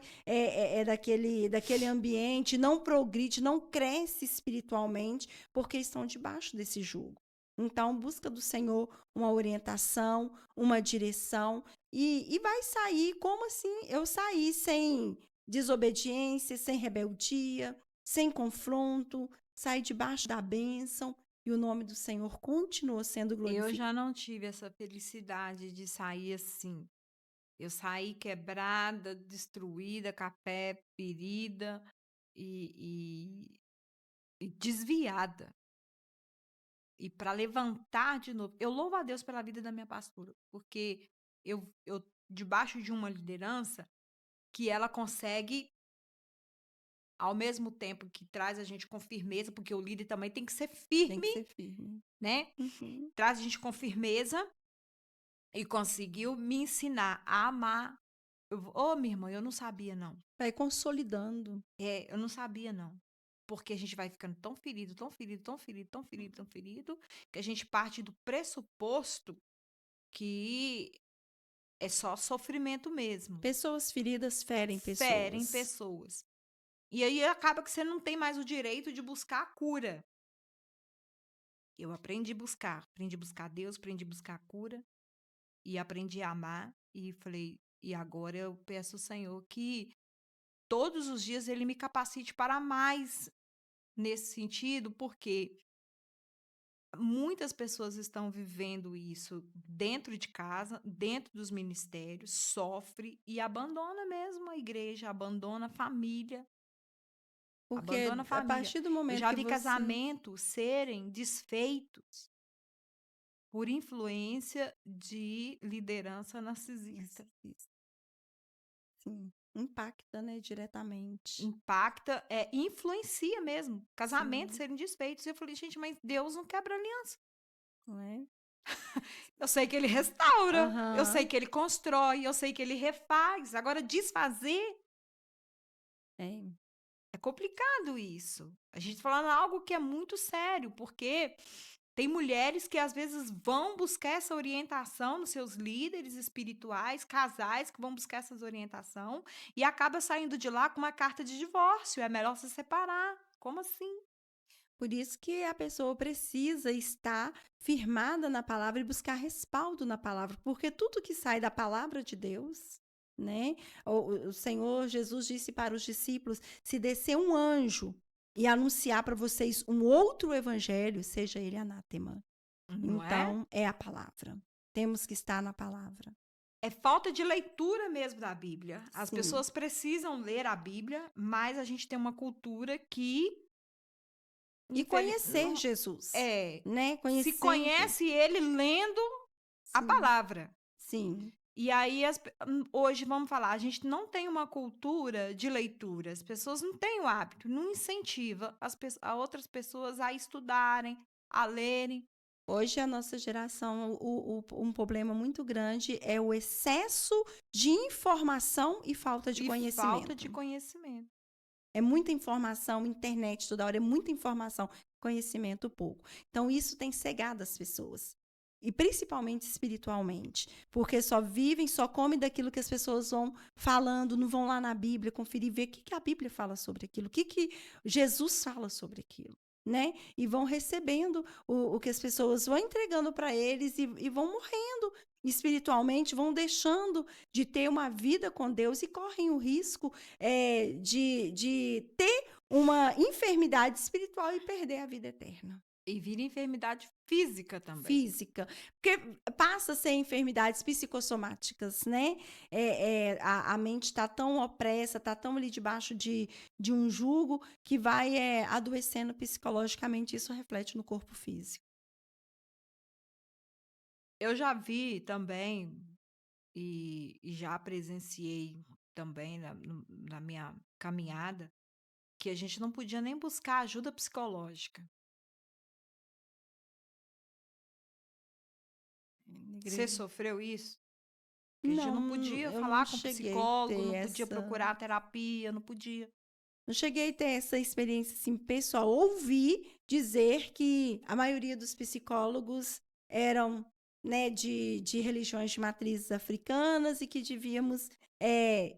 daquele ambiente, não progride, não cresce espiritualmente, porque estão debaixo desse jugo. Então, busca do Senhor uma orientação, uma direção, e vai sair como assim? Eu saí sem desobediência, sem rebeldia, sem confronto, saí debaixo da bênção, e o nome do Senhor continua sendo Eu glorificado. já não tive essa felicidade de sair assim. Eu saí quebrada, destruída, com a fé ferida e desviada. E para levantar de novo. Eu louvo a Deus pela vida da minha pastora, porque eu debaixo de uma liderança que ela consegue, ao mesmo tempo que traz a gente com firmeza, porque o líder também tem que ser Tem que firme, ser firme. né? Uhum. Traz a gente com firmeza e conseguiu me ensinar a amar. Ô, minha irmã, eu não sabia, não. Vai consolidando. Eu não sabia, não. Porque a gente vai ficando tão ferido, tão ferido, tão ferido, tão ferido, tão ferido, que a gente parte do pressuposto que é só sofrimento mesmo. Pessoas feridas ferem Ferem pessoas. pessoas. E aí acaba que você não tem mais o direito de buscar a cura. Eu aprendi a buscar Deus, aprendi a buscar a cura e aprendi a amar e falei, e agora eu peço ao Senhor que todos os dias ele me capacite para mais nesse sentido, porque muitas pessoas estão vivendo isso dentro de casa, dentro dos ministérios, sofre e abandona mesmo a igreja, abandona a família, Porque abandona a a família. partir do Eu momento já que vi você casamentos serem desfeitos por influência de liderança narcisista. narcisista, sim, impacta, né, diretamente. Impacta, influencia mesmo. Casamentos Sim, serem desfeitos. E eu falei, gente, mas Deus não quebra aliança. não é? Eu sei que ele restaura, eu sei Aham. que ele constrói, eu sei que ele refaz. Agora, desfazer É. é complicado isso. A gente tá falando algo que é muito sério, porque tem mulheres que às vezes vão buscar essa orientação nos seus líderes espirituais, casais que vão buscar essa orientação e acaba saindo de lá com uma carta de divórcio. É melhor se separar. Como assim? Por isso que a pessoa precisa estar firmada na palavra e buscar respaldo na palavra, porque tudo que sai da palavra de Deus, né? O Senhor Jesus disse para os discípulos: se descer um anjo e anunciar para vocês um outro evangelho, seja ele anátema. Não é? Então, é a palavra. Temos que estar na palavra. É falta de leitura mesmo da Bíblia. As Sim. pessoas precisam ler a Bíblia, mas a gente tem uma cultura que E conhecer não Jesus, é, né? se Conhecer Jesus. conhece ele lendo a Sim, palavra. sim. E aí, hoje, vamos falar, a gente não tem uma cultura de leitura. As pessoas não têm o hábito, não incentiva a outras pessoas a estudarem, a lerem. Hoje, a nossa geração, um problema muito grande é o excesso de informação e falta de E falta de conhecimento. conhecimento. É muita informação, internet toda hora, é muita informação, conhecimento pouco. Então, isso tem cegado as pessoas. E principalmente espiritualmente, porque só vivem, só comem daquilo que as pessoas vão falando, não vão lá na Bíblia conferir, ver o que a Bíblia fala sobre aquilo, o que Jesus fala sobre aquilo, né? E vão recebendo o que as pessoas vão entregando para eles e vão morrendo espiritualmente, vão deixando de ter uma vida com Deus e correm o risco de ter uma enfermidade espiritual e perder a vida eterna. E vira enfermidade física também. Física, porque passa a ser enfermidades psicossomáticas, né? A mente está tão opressa, está tão ali debaixo de um jugo que vai adoecendo psicologicamente, isso reflete no corpo físico. Eu já vi também e já presenciei também na minha caminhada que a gente não podia nem buscar ajuda psicológica. Na Você igreja. sofreu isso? Que a gente não Não, podia eu não falar com cheguei a psicólogo, ter não podia essa. procurar terapia, não podia. Não cheguei a ter essa experiência assim, pessoal. Ouvi dizer que a maioria dos psicólogos eram, né, de religiões de matrizes africanas e que devíamos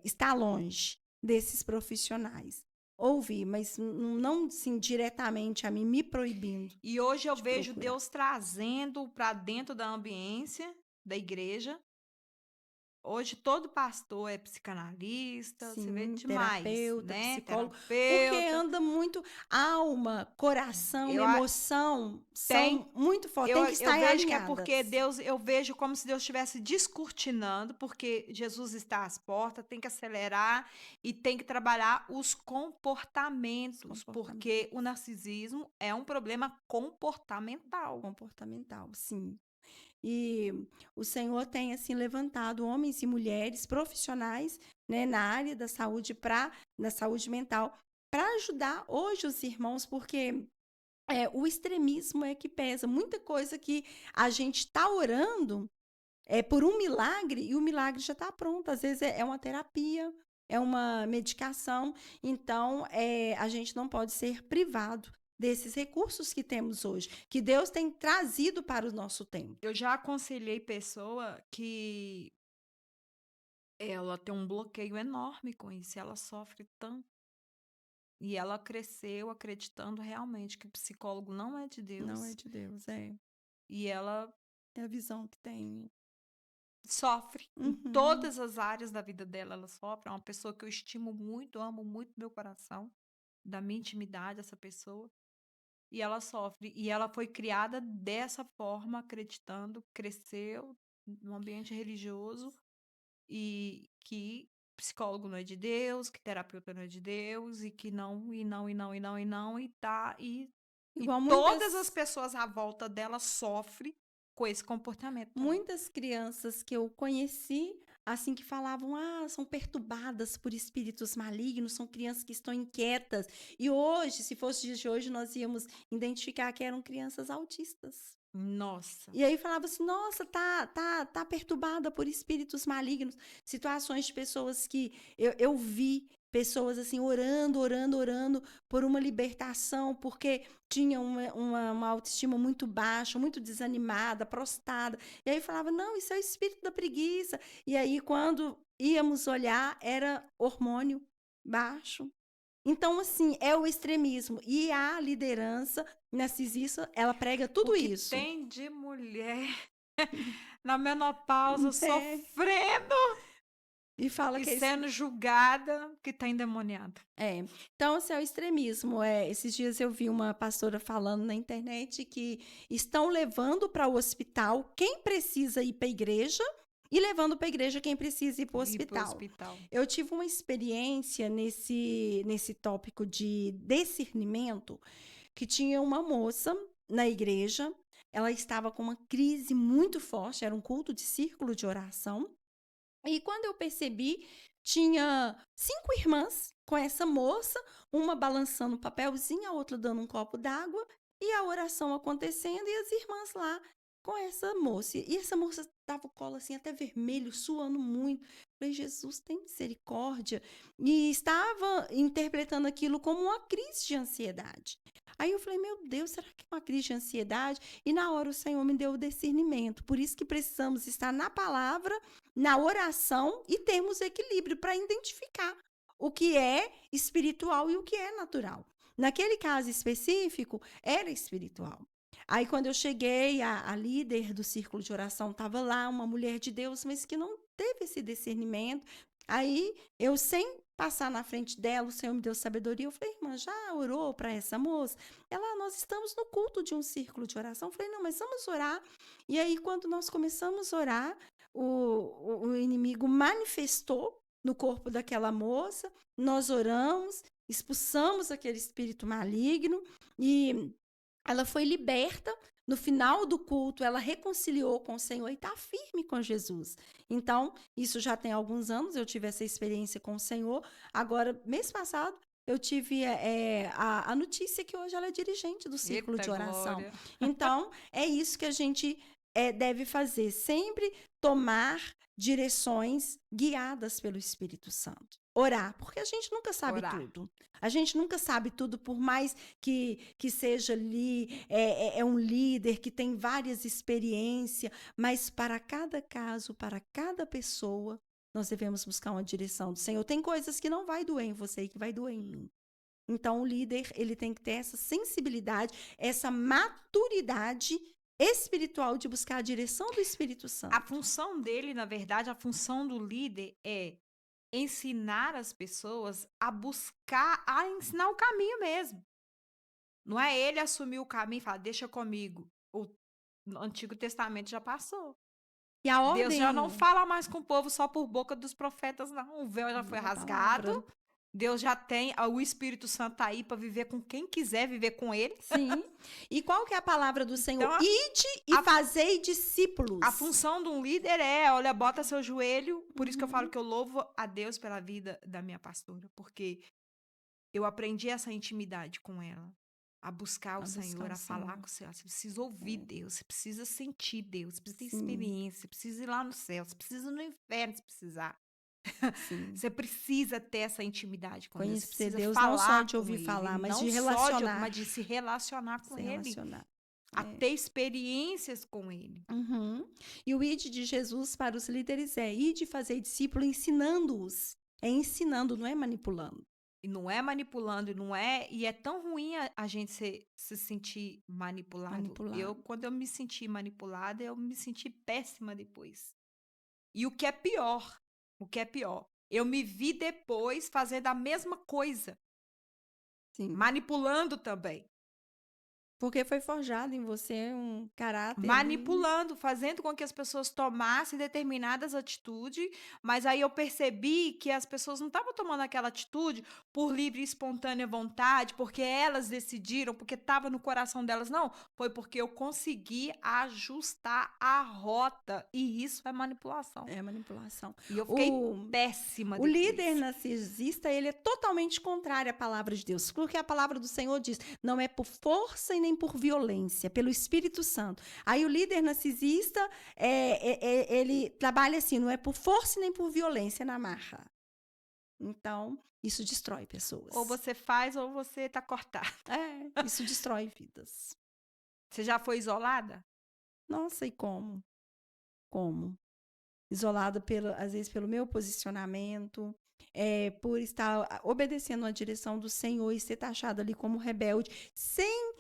estar longe desses profissionais. Ouvi, mas não assim, diretamente a mim, me proibindo E hoje eu de vejo procurar. Deus trazendo para dentro da ambiência da igreja hoje todo pastor é psicanalista, você vê Sim, demais, terapeuta, né, psicólogo, porque terapeuta. anda muito alma, coração, Eu a emoção tem são muito fortes, eu tem que eu estar vejo que é porque alinhadas. Deus eu vejo como se Deus estivesse descortinando, porque Jesus está às portas, tem que acelerar e tem que trabalhar os Esse comportamentos, porque o comportamento narcisismo é um problema comportamental. comportamental, sim. E o Senhor tem assim levantado homens e mulheres profissionais, né, na área da saúde para na saúde mental para ajudar hoje os irmãos, porque o extremismo é que pesa. Muita coisa que a gente está orando por um milagre e o milagre já está pronto. Às vezes é uma terapia, é uma medicação. Então, a gente não pode ser privado desses recursos que temos hoje, que Deus tem trazido para o nosso tempo. Eu já aconselhei pessoa que ela tem um bloqueio enorme com isso, ela sofre tanto. E ela cresceu acreditando realmente que o psicólogo não é de Não é Deus de Deus, e ela é a visão que tem. sofre em Uhum. todas as áreas da vida dela, ela sofre. É uma pessoa que eu estimo muito, amo muito meu coração, da minha intimidade, essa pessoa. E ela sofre. E ela foi criada dessa forma, acreditando, cresceu num ambiente religioso e que psicólogo não é de Deus, que terapeuta não é de Deus, e que não, e não, e não, e não, e não, e tá, e Igual todas as muitas pessoas à volta dela sofrem com esse comportamento também. muitas crianças que eu conheci, assim, que falavam: "Ah, são perturbadas por espíritos malignos, são crianças que estão inquietas". E hoje, se fosse dias de hoje, nós íamos identificar que eram crianças autistas. Nossa, E aí falava assim: "Nossa, tá perturbada por espíritos malignos". Situações de pessoas que eu vi pessoas, assim, orando, orando, orando por uma libertação, porque tinha uma autoestima muito baixa, muito desanimada, prostrada. E aí falava: "Não, isso é o espírito da preguiça". E aí quando íamos olhar, era hormônio baixo. Então, assim, é o extremismo. E a liderança narcisista, ela prega o tudo que isso. tem de mulher na menopausa É, sofrendo e fala e que é esse sendo julgada que tá endemoniada. então, esse é o extremismo. Esses dias eu vi uma pastora falando na internet que estão levando para o hospital quem precisa ir para a igreja e levando para a igreja quem precisa ir para o Ir pro hospital. hospital. Eu tive uma experiência nesse tópico de discernimento que tinha uma moça na igreja, ela estava com uma crise muito forte, era um culto de círculo de oração. E quando eu percebi, tinha 5 irmãs com essa moça, uma balançando um papelzinho, a outra dando um copo d'água, e a oração acontecendo, e as irmãs lá com essa moça. E essa moça estava o colo assim, até vermelho, suando muito. Falei, Jesus, tem misericórdia. E estava interpretando aquilo como uma crise de ansiedade. Aí eu falei, meu Deus, será que é uma crise de ansiedade? E na hora o Senhor me deu o discernimento. Por isso que precisamos estar na palavra, na oração e termos equilíbrio para identificar o que é espiritual e o que é natural. Naquele caso específico, era espiritual. Aí, quando eu cheguei, a líder do círculo de oração estava lá, uma mulher de Deus, mas que não teve esse discernimento. Aí, eu, sem passar na frente dela, o Senhor me deu sabedoria. Eu falei, irmã, já orou para essa moça? Ela, nós estamos no culto de um círculo de oração. Eu falei, não, mas vamos orar. E aí, quando nós começamos a orar, o inimigo manifestou no corpo daquela moça, nós oramos, expulsamos aquele espírito maligno e ela foi liberta. No final do culto, ela reconciliou com o Senhor e está firme com Jesus. Então, isso já tem alguns anos, eu tive essa experiência com o Senhor. Agora, mês passado, eu tive a notícia que hoje ela é dirigente do círculo Eita de oração. glória. Então, é isso que a gente deve fazer, sempre tomar direções guiadas pelo Espírito Santo. Orar, porque a gente nunca sabe Orar. tudo. A gente nunca sabe tudo, por mais que seja ali, um líder que tem várias experiências, mas para cada caso, para cada pessoa, nós devemos buscar uma direção do Senhor. Tem coisas que não vai doer em você e que vai doer em mim. Então, o líder, ele tem que ter essa sensibilidade, essa maturidade espiritual de buscar a direção do Espírito A Santo. função dele, na verdade, a função do líder é ensinar as pessoas a ensinar o caminho mesmo. Não é ele assumir o caminho e falar: "Deixa comigo". O Antigo Testamento já passou. E a Deus já não ordem fala mais com o povo só por boca dos profetas não, o véu já foi da rasgado, palavra. Deus já tem o Espírito Santo tá aí para viver com quem quiser viver com ele. Sim. E qual que é a palavra do Senhor? Então Ide e a fazei a discípulos. função de um líder é, olha, bota seu joelho, por isso que eu falo Uhum. que eu louvo a Deus pela vida da minha pastora, porque eu aprendi essa intimidade com ela, a buscar o A buscar Senhor, o a falar Senhor. com o Senhor. Você precisa ouvir É, Deus, você precisa sentir Deus, você precisa ter sim, experiência, você precisa ir lá no céu, você precisa ir no inferno se precisar. sim. Você precisa ter essa intimidade com Deus, você Conhecer precisa Deus não só falar de com ouvir Ele, falar, mas não de só relacionar, mas de se relacionar com se Ele, relacionar. a É. ter experiências com Ele. Uhum. E o ide de Jesus para os líderes é ide fazer discípulo ensinando-os. É ensinando, não é manipulando. E não é manipulando, não é. E é tão ruim a gente se sentir manipulado. Manipulado. Quando eu me senti manipulada, eu me senti péssima depois. E o que é pior, eu me vi depois fazendo a mesma coisa, Sim. manipulando também. Porque foi forjado em você um caráter ali. Manipulando, fazendo com que as pessoas tomassem determinadas atitudes, mas aí eu percebi que as pessoas não estavam tomando aquela atitude por livre e espontânea vontade, porque elas decidiram, porque estava no coração delas, não. Foi porque eu consegui ajustar a rota, e isso é manipulação. É manipulação. E eu fiquei O, péssima o líder depois. narcisista, ele é totalmente contrário à palavra de Deus. Porque a palavra do Senhor diz, não é por força e nem por violência, pelo Espírito Santo. Aí o líder narcisista, ele trabalha assim, não é por força e nem por violência, é na marra. Então, isso destrói Ou pessoas. você faz ou você está cortado. É, isso destrói vidas. Você já foi isolada? Nossa, e como? Como? Isolada, às vezes, pelo meu posicionamento, por estar obedecendo a direção do Senhor e ser taxada ali como rebelde, sem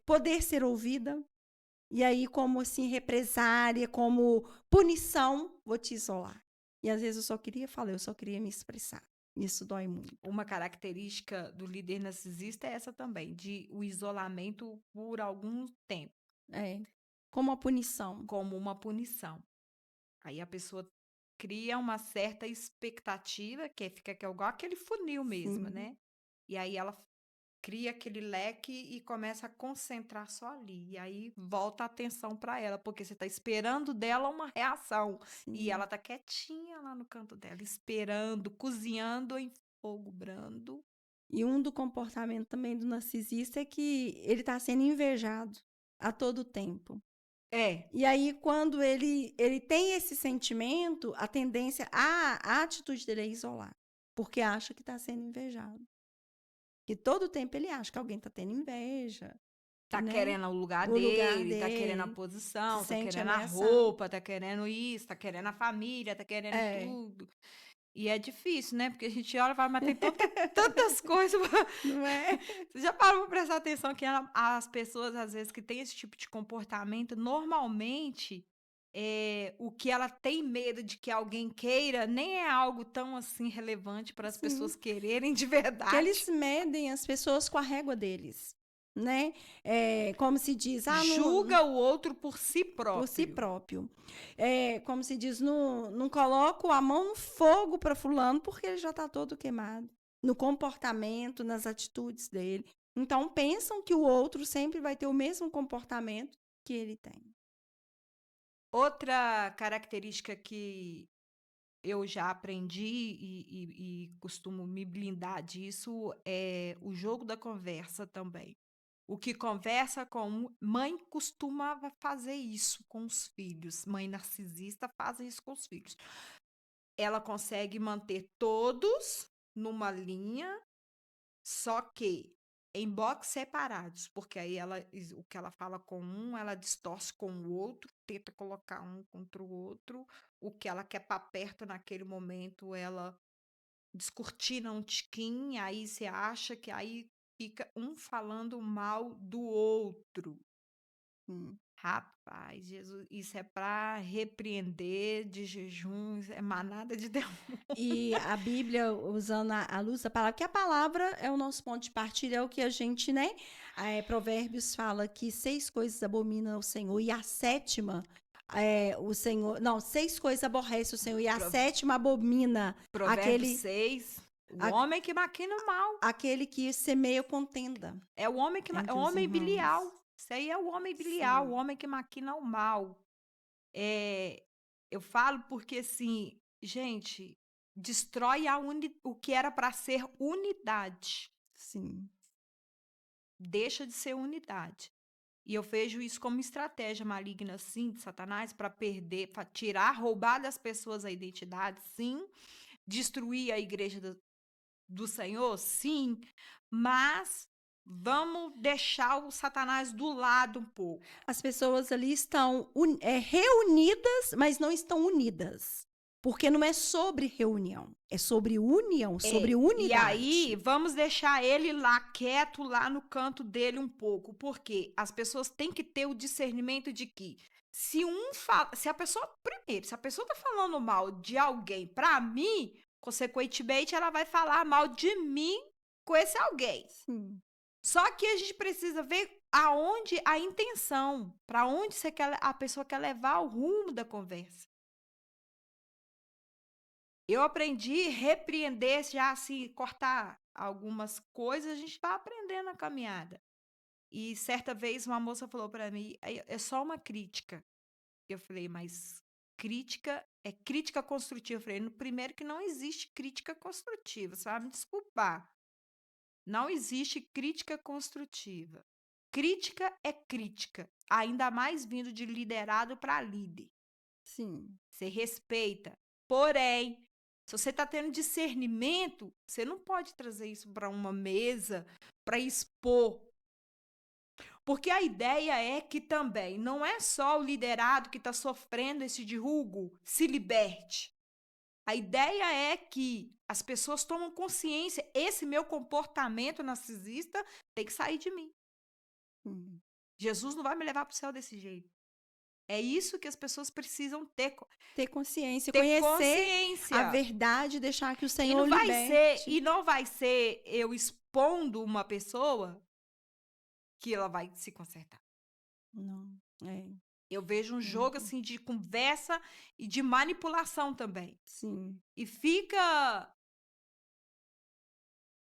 poder ser ouvida. E aí, como assim, represária, como punição, vou te isolar. E às vezes eu só queria falar, eu só queria me expressar. Isso dói muito. Uma característica do líder narcisista é essa também, de o isolamento por algum tempo, É, como a punição. como uma punição. Aí a pessoa cria uma certa expectativa, que é igual aquele funil mesmo, Sim, né? E aí ela cria aquele leque e começa a concentrar só ali. E aí volta a atenção para ela, porque você está esperando dela uma reação. E sim. ela tá quietinha lá no canto dela, esperando, cozinhando em fogo brando. E um do comportamento também do narcisista é que ele está sendo invejado a todo tempo. É, E aí, quando ele tem esse sentimento, a atitude dele é isolar, porque acha que está sendo invejado. Que todo tempo ele acha que alguém está tendo inveja, tá né? querendo o lugar O lugar dele, tá querendo a dele se posição, tá sente querendo a ameaçado. roupa, tá querendo isso, tá querendo a família, tá querendo É, tudo. E é difícil, né? Porque a gente olha e fala, mas tem tantas coisas. não é? Você já parou pra prestar atenção que as pessoas, às vezes, que têm esse tipo de comportamento, normalmente, o que ela tem medo de que alguém queira nem é algo tão assim relevante para as Sim. pessoas quererem de Que eles verdade. medem as pessoas com a régua deles, né? Como se diz, Julga o outro por si por si próprio. próprio. Como se diz, não coloco a mão no fogo para fulano porque ele já está todo queimado. No comportamento, nas atitudes dele. Então, pensam que o outro sempre vai ter o mesmo comportamento que ele tem. Outra característica que eu já aprendi e costumo me blindar disso é o jogo da conversa também. O que conversa com mãe costumava fazer isso com os filhos. Mãe narcisista faz isso com os filhos. Ela consegue manter todos numa linha, só que em box separados, porque aí o que ela fala com um, ela distorce com o outro, tenta colocar um contra o outro. O que ela quer para perto naquele momento, ela descortina um tiquinho, aí você acha que aí fica um falando mal do outro. Hum. Rapaz, Jesus, isso é para repreender de jejum, isso é manada de demônio. E a Bíblia, usando a luz da palavra, que a palavra é o nosso ponto de partida, é o que a gente, né? Provérbios fala que 6 coisas abomina o Senhor, e a sétima, o Senhor. Não, 6 coisas aborrece o Senhor, e a Pro- sétima abomina Provérbios aquele, 6, o a- homem que maquina o mal. aquele que semeia contenda É o homem é o entre os homem bilial. irmãos. Isso aí é o homem bilial, o Sim, homem que maquina o mal. É, eu falo porque, assim, gente, destrói o que era para ser unidade. sim, Deixa de ser unidade. E eu vejo isso como estratégia maligna, sim, de Satanás, para perder, para tirar, roubar das pessoas a identidade, sim. Destruir a igreja do Senhor, sim. Mas vamos deixar o Satanás do lado um pouco. as pessoas ali estão reunidas, mas não estão unidas. Porque não é sobre reunião, é sobre união, sobre E aí, unidade. vamos deixar ele lá quieto, lá no canto dele um pouco, porque as pessoas têm que ter o discernimento de que se a pessoa, primeiro, se a pessoa tá falando mal de alguém pra mim, consequentemente ela vai falar mal de mim com esse alguém. Sim, Só que a gente precisa ver aonde a intenção, para onde a pessoa quer levar o rumo da conversa. Eu aprendi a repreender, já assim, cortar algumas coisas, a gente vai aprendendo na caminhada. E certa vez uma moça falou para mim, é só uma crítica. Eu falei, mas crítica é crítica construtiva. Eu falei, no primeiro que não existe crítica construtiva, você vai me desculpar. Não existe crítica construtiva. Crítica é crítica, ainda mais vindo de liderado para líder. sim. Você respeita. Porém, se você está tendo discernimento, você não pode trazer isso para uma mesa para expor. Porque a ideia é que também não é só o liderado que está sofrendo esse derrubo se liberte. A ideia é que as pessoas tomam consciência, esse meu comportamento narcisista tem que sair de mim. Hum. Jesus não vai me levar para o céu desse jeito. É isso que as pessoas precisam Ter consciência, ter conhecer a consciência. verdade, deixar que o E Senhor não vai ser, liberte. e não vai ser eu expondo uma pessoa que ela vai se consertar. Não, é. Eu vejo um jogo Uhum. assim de conversa e de manipulação também. Sim, E fica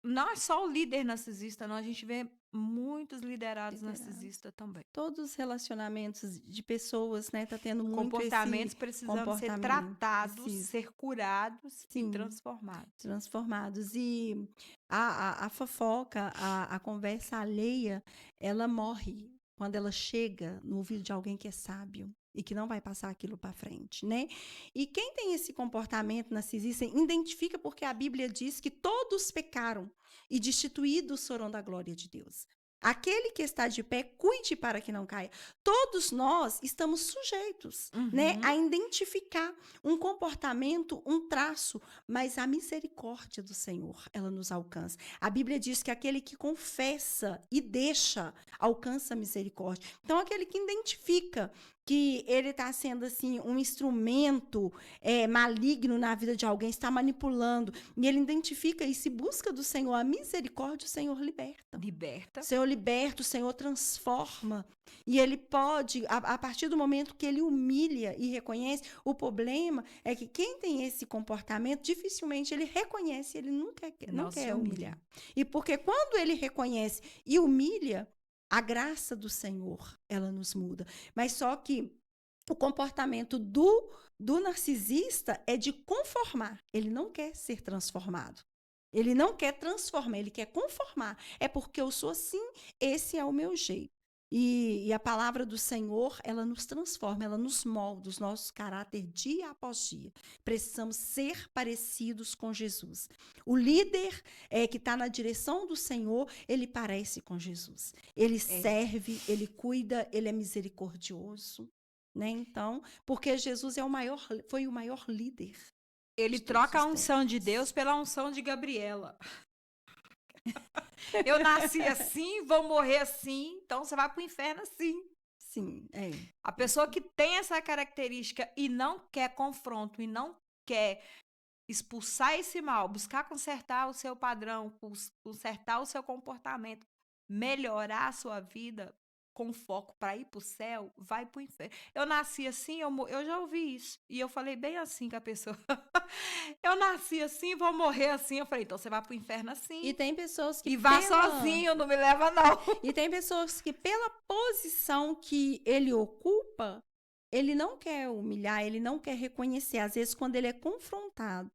não é só o líder narcisista, não, a gente vê muitos liderados liderar. narcisistas também. Todos os relacionamentos de pessoas, né, tá tendo muito esse Comportamentos precisando ser comportamento. tratados, Precisa. ser curados e Sim, transformados. transformados. E a fofoca, a conversa alheia, ela morre quando ela chega no ouvido de alguém que é sábio e que não vai passar aquilo para frente, né? E quem tem esse comportamento narcisista identifica porque a Bíblia diz que todos pecaram e destituídos foram da glória de Deus. Aquele que está de pé, cuide para que não caia. Todos nós estamos sujeitos, né, Uhum. a identificar um comportamento, um traço, mas a misericórdia do Senhor, ela nos alcança. A Bíblia diz que aquele que confessa e deixa, alcança a misericórdia. Então, aquele que identifica que ele está sendo assim um instrumento maligno na vida de alguém, está manipulando, e ele identifica e se busca do Senhor a misericórdia, o Senhor liberta. O Liberta. Senhor liberta, o Senhor transforma. E ele pode, a partir do momento que ele humilha e reconhece, o problema é que quem tem esse comportamento, dificilmente ele reconhece, ele não Não se quer humilha. humilhar. E porque quando ele reconhece e humilha, a graça do Senhor, ela nos muda. Mas só que o comportamento do narcisista é de conformar. Ele não quer ser transformado. Ele não quer transformar, ele quer conformar. É porque eu sou assim, esse é o meu jeito. E a palavra do Senhor, ela nos transforma, ela nos molda, os nossos caráter dia após dia. Precisamos ser parecidos com Jesus. O líder que está na direção do Senhor, ele parece com Jesus. Ele É. serve, ele cuida, ele é misericordioso. Né? Então, porque Jesus foi o maior líder Ele de todos troca os a unção de Deus tempos. pela unção de Gabriela. Eu nasci assim, vou morrer assim, então você vai pro inferno assim. Sim, é. A pessoa que tem essa característica e não quer confronto, e não quer expulsar esse mal, buscar consertar o seu padrão, consertar o seu comportamento, melhorar a sua vida com foco para ir para o céu, vai para o inferno. Eu nasci assim, eu já ouvi isso. E eu falei bem assim com a pessoa. Eu nasci assim, vou morrer assim. Eu falei, então você vai para o inferno E assim. tem pessoas que E vá pela sozinho, não me leva não. e tem pessoas que pela posição que ele ocupa, ele não quer humilhar, ele não quer reconhecer, às vezes quando ele é confrontado.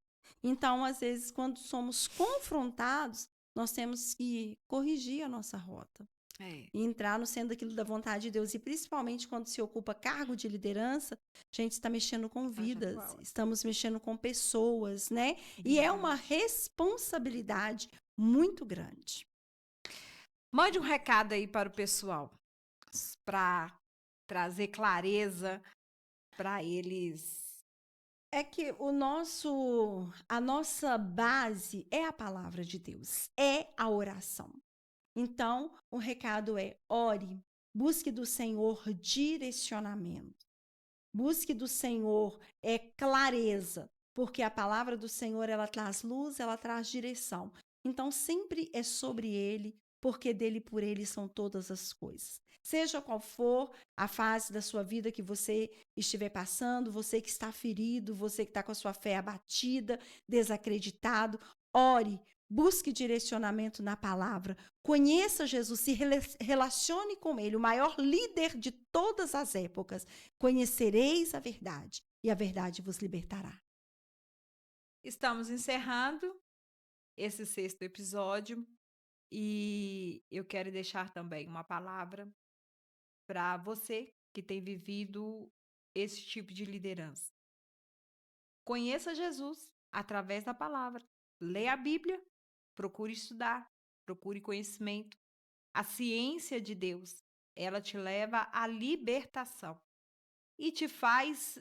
Então, às vezes, quando somos confrontados, nós temos que corrigir a nossa rota É, e entrar no centro daquilo da vontade de Deus. E principalmente quando se ocupa cargo de liderança, a gente está mexendo com pode vidas, atuar. estamos mexendo com pessoas, né? E é uma Verdade. responsabilidade muito grande. Mande um recado aí para o pessoal, para trazer clareza para eles. É que a nossa base é a palavra de Deus, é a oração. Então, o recado é: ore, busque do Senhor direcionamento, busque do Senhor clareza, porque a palavra do Senhor ela traz luz, ela traz direção. Então, sempre é sobre Ele, porque dele e por Ele são todas as coisas. Seja qual for a fase da sua vida que você estiver passando, você que está ferido, você que está com a sua fé abatida, desacreditado, ore, busque direcionamento na palavra, conheça Jesus, se relacione com Ele, o maior líder de todas as épocas. Conhecereis a verdade, e a verdade vos libertará. Estamos encerrando esse sexto episódio e eu quero deixar também uma palavra para você que tem vivido esse tipo de liderança. Conheça Jesus através da palavra. Leia a Bíblia, procure estudar, procure conhecimento. A ciência de Deus, ela te leva à libertação e te faz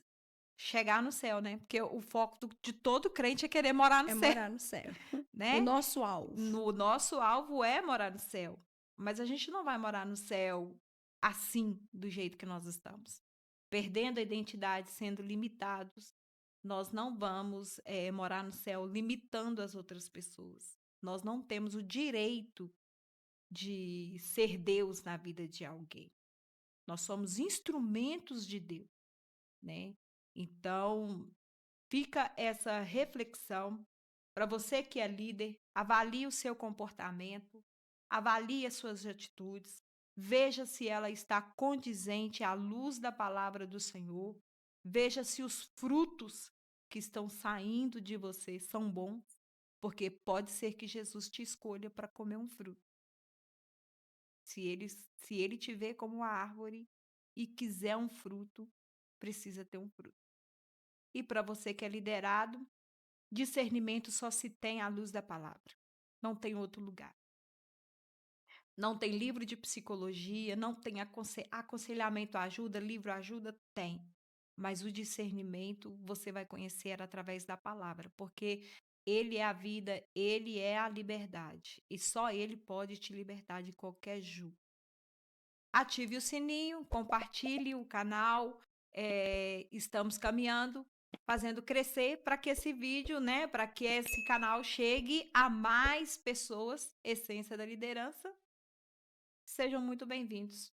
chegar no céu, né? Porque o foco de todo crente é querer morar no É céu, morar no céu. O né? nosso alvo. No nosso alvo é morar no céu, mas a gente não vai morar no céu assim, do jeito que nós estamos. Perdendo a identidade, sendo limitados, nós não vamos morar no céu limitando as outras pessoas. Nós não temos o direito de ser Deus na vida de alguém. Nós somos instrumentos de Deus, né? Então, fica essa reflexão para você que é líder, avalie o seu comportamento, avalie as suas atitudes, veja se ela está condizente à luz da palavra do Senhor, veja se os frutos que estão saindo de você são bons, porque pode ser que Jesus te escolha para comer um fruto. Se ele te vê como uma árvore e quiser um fruto, precisa ter um fruto. E para você que é liderado, discernimento só se tem à luz da palavra. Não tem outro lugar. Não tem livro de psicologia, não tem aconselhamento ajuda, livro ajuda? Tem. Mas o discernimento você vai conhecer através da palavra, porque ele é a vida, ele é a liberdade. E só ele pode te libertar de qualquer jugo. Ative o sininho, compartilhe o canal. Estamos caminhando, fazendo crescer para que esse vídeo, né, para que esse canal chegue a mais pessoas. Essência da Liderança. Sejam muito bem-vindos.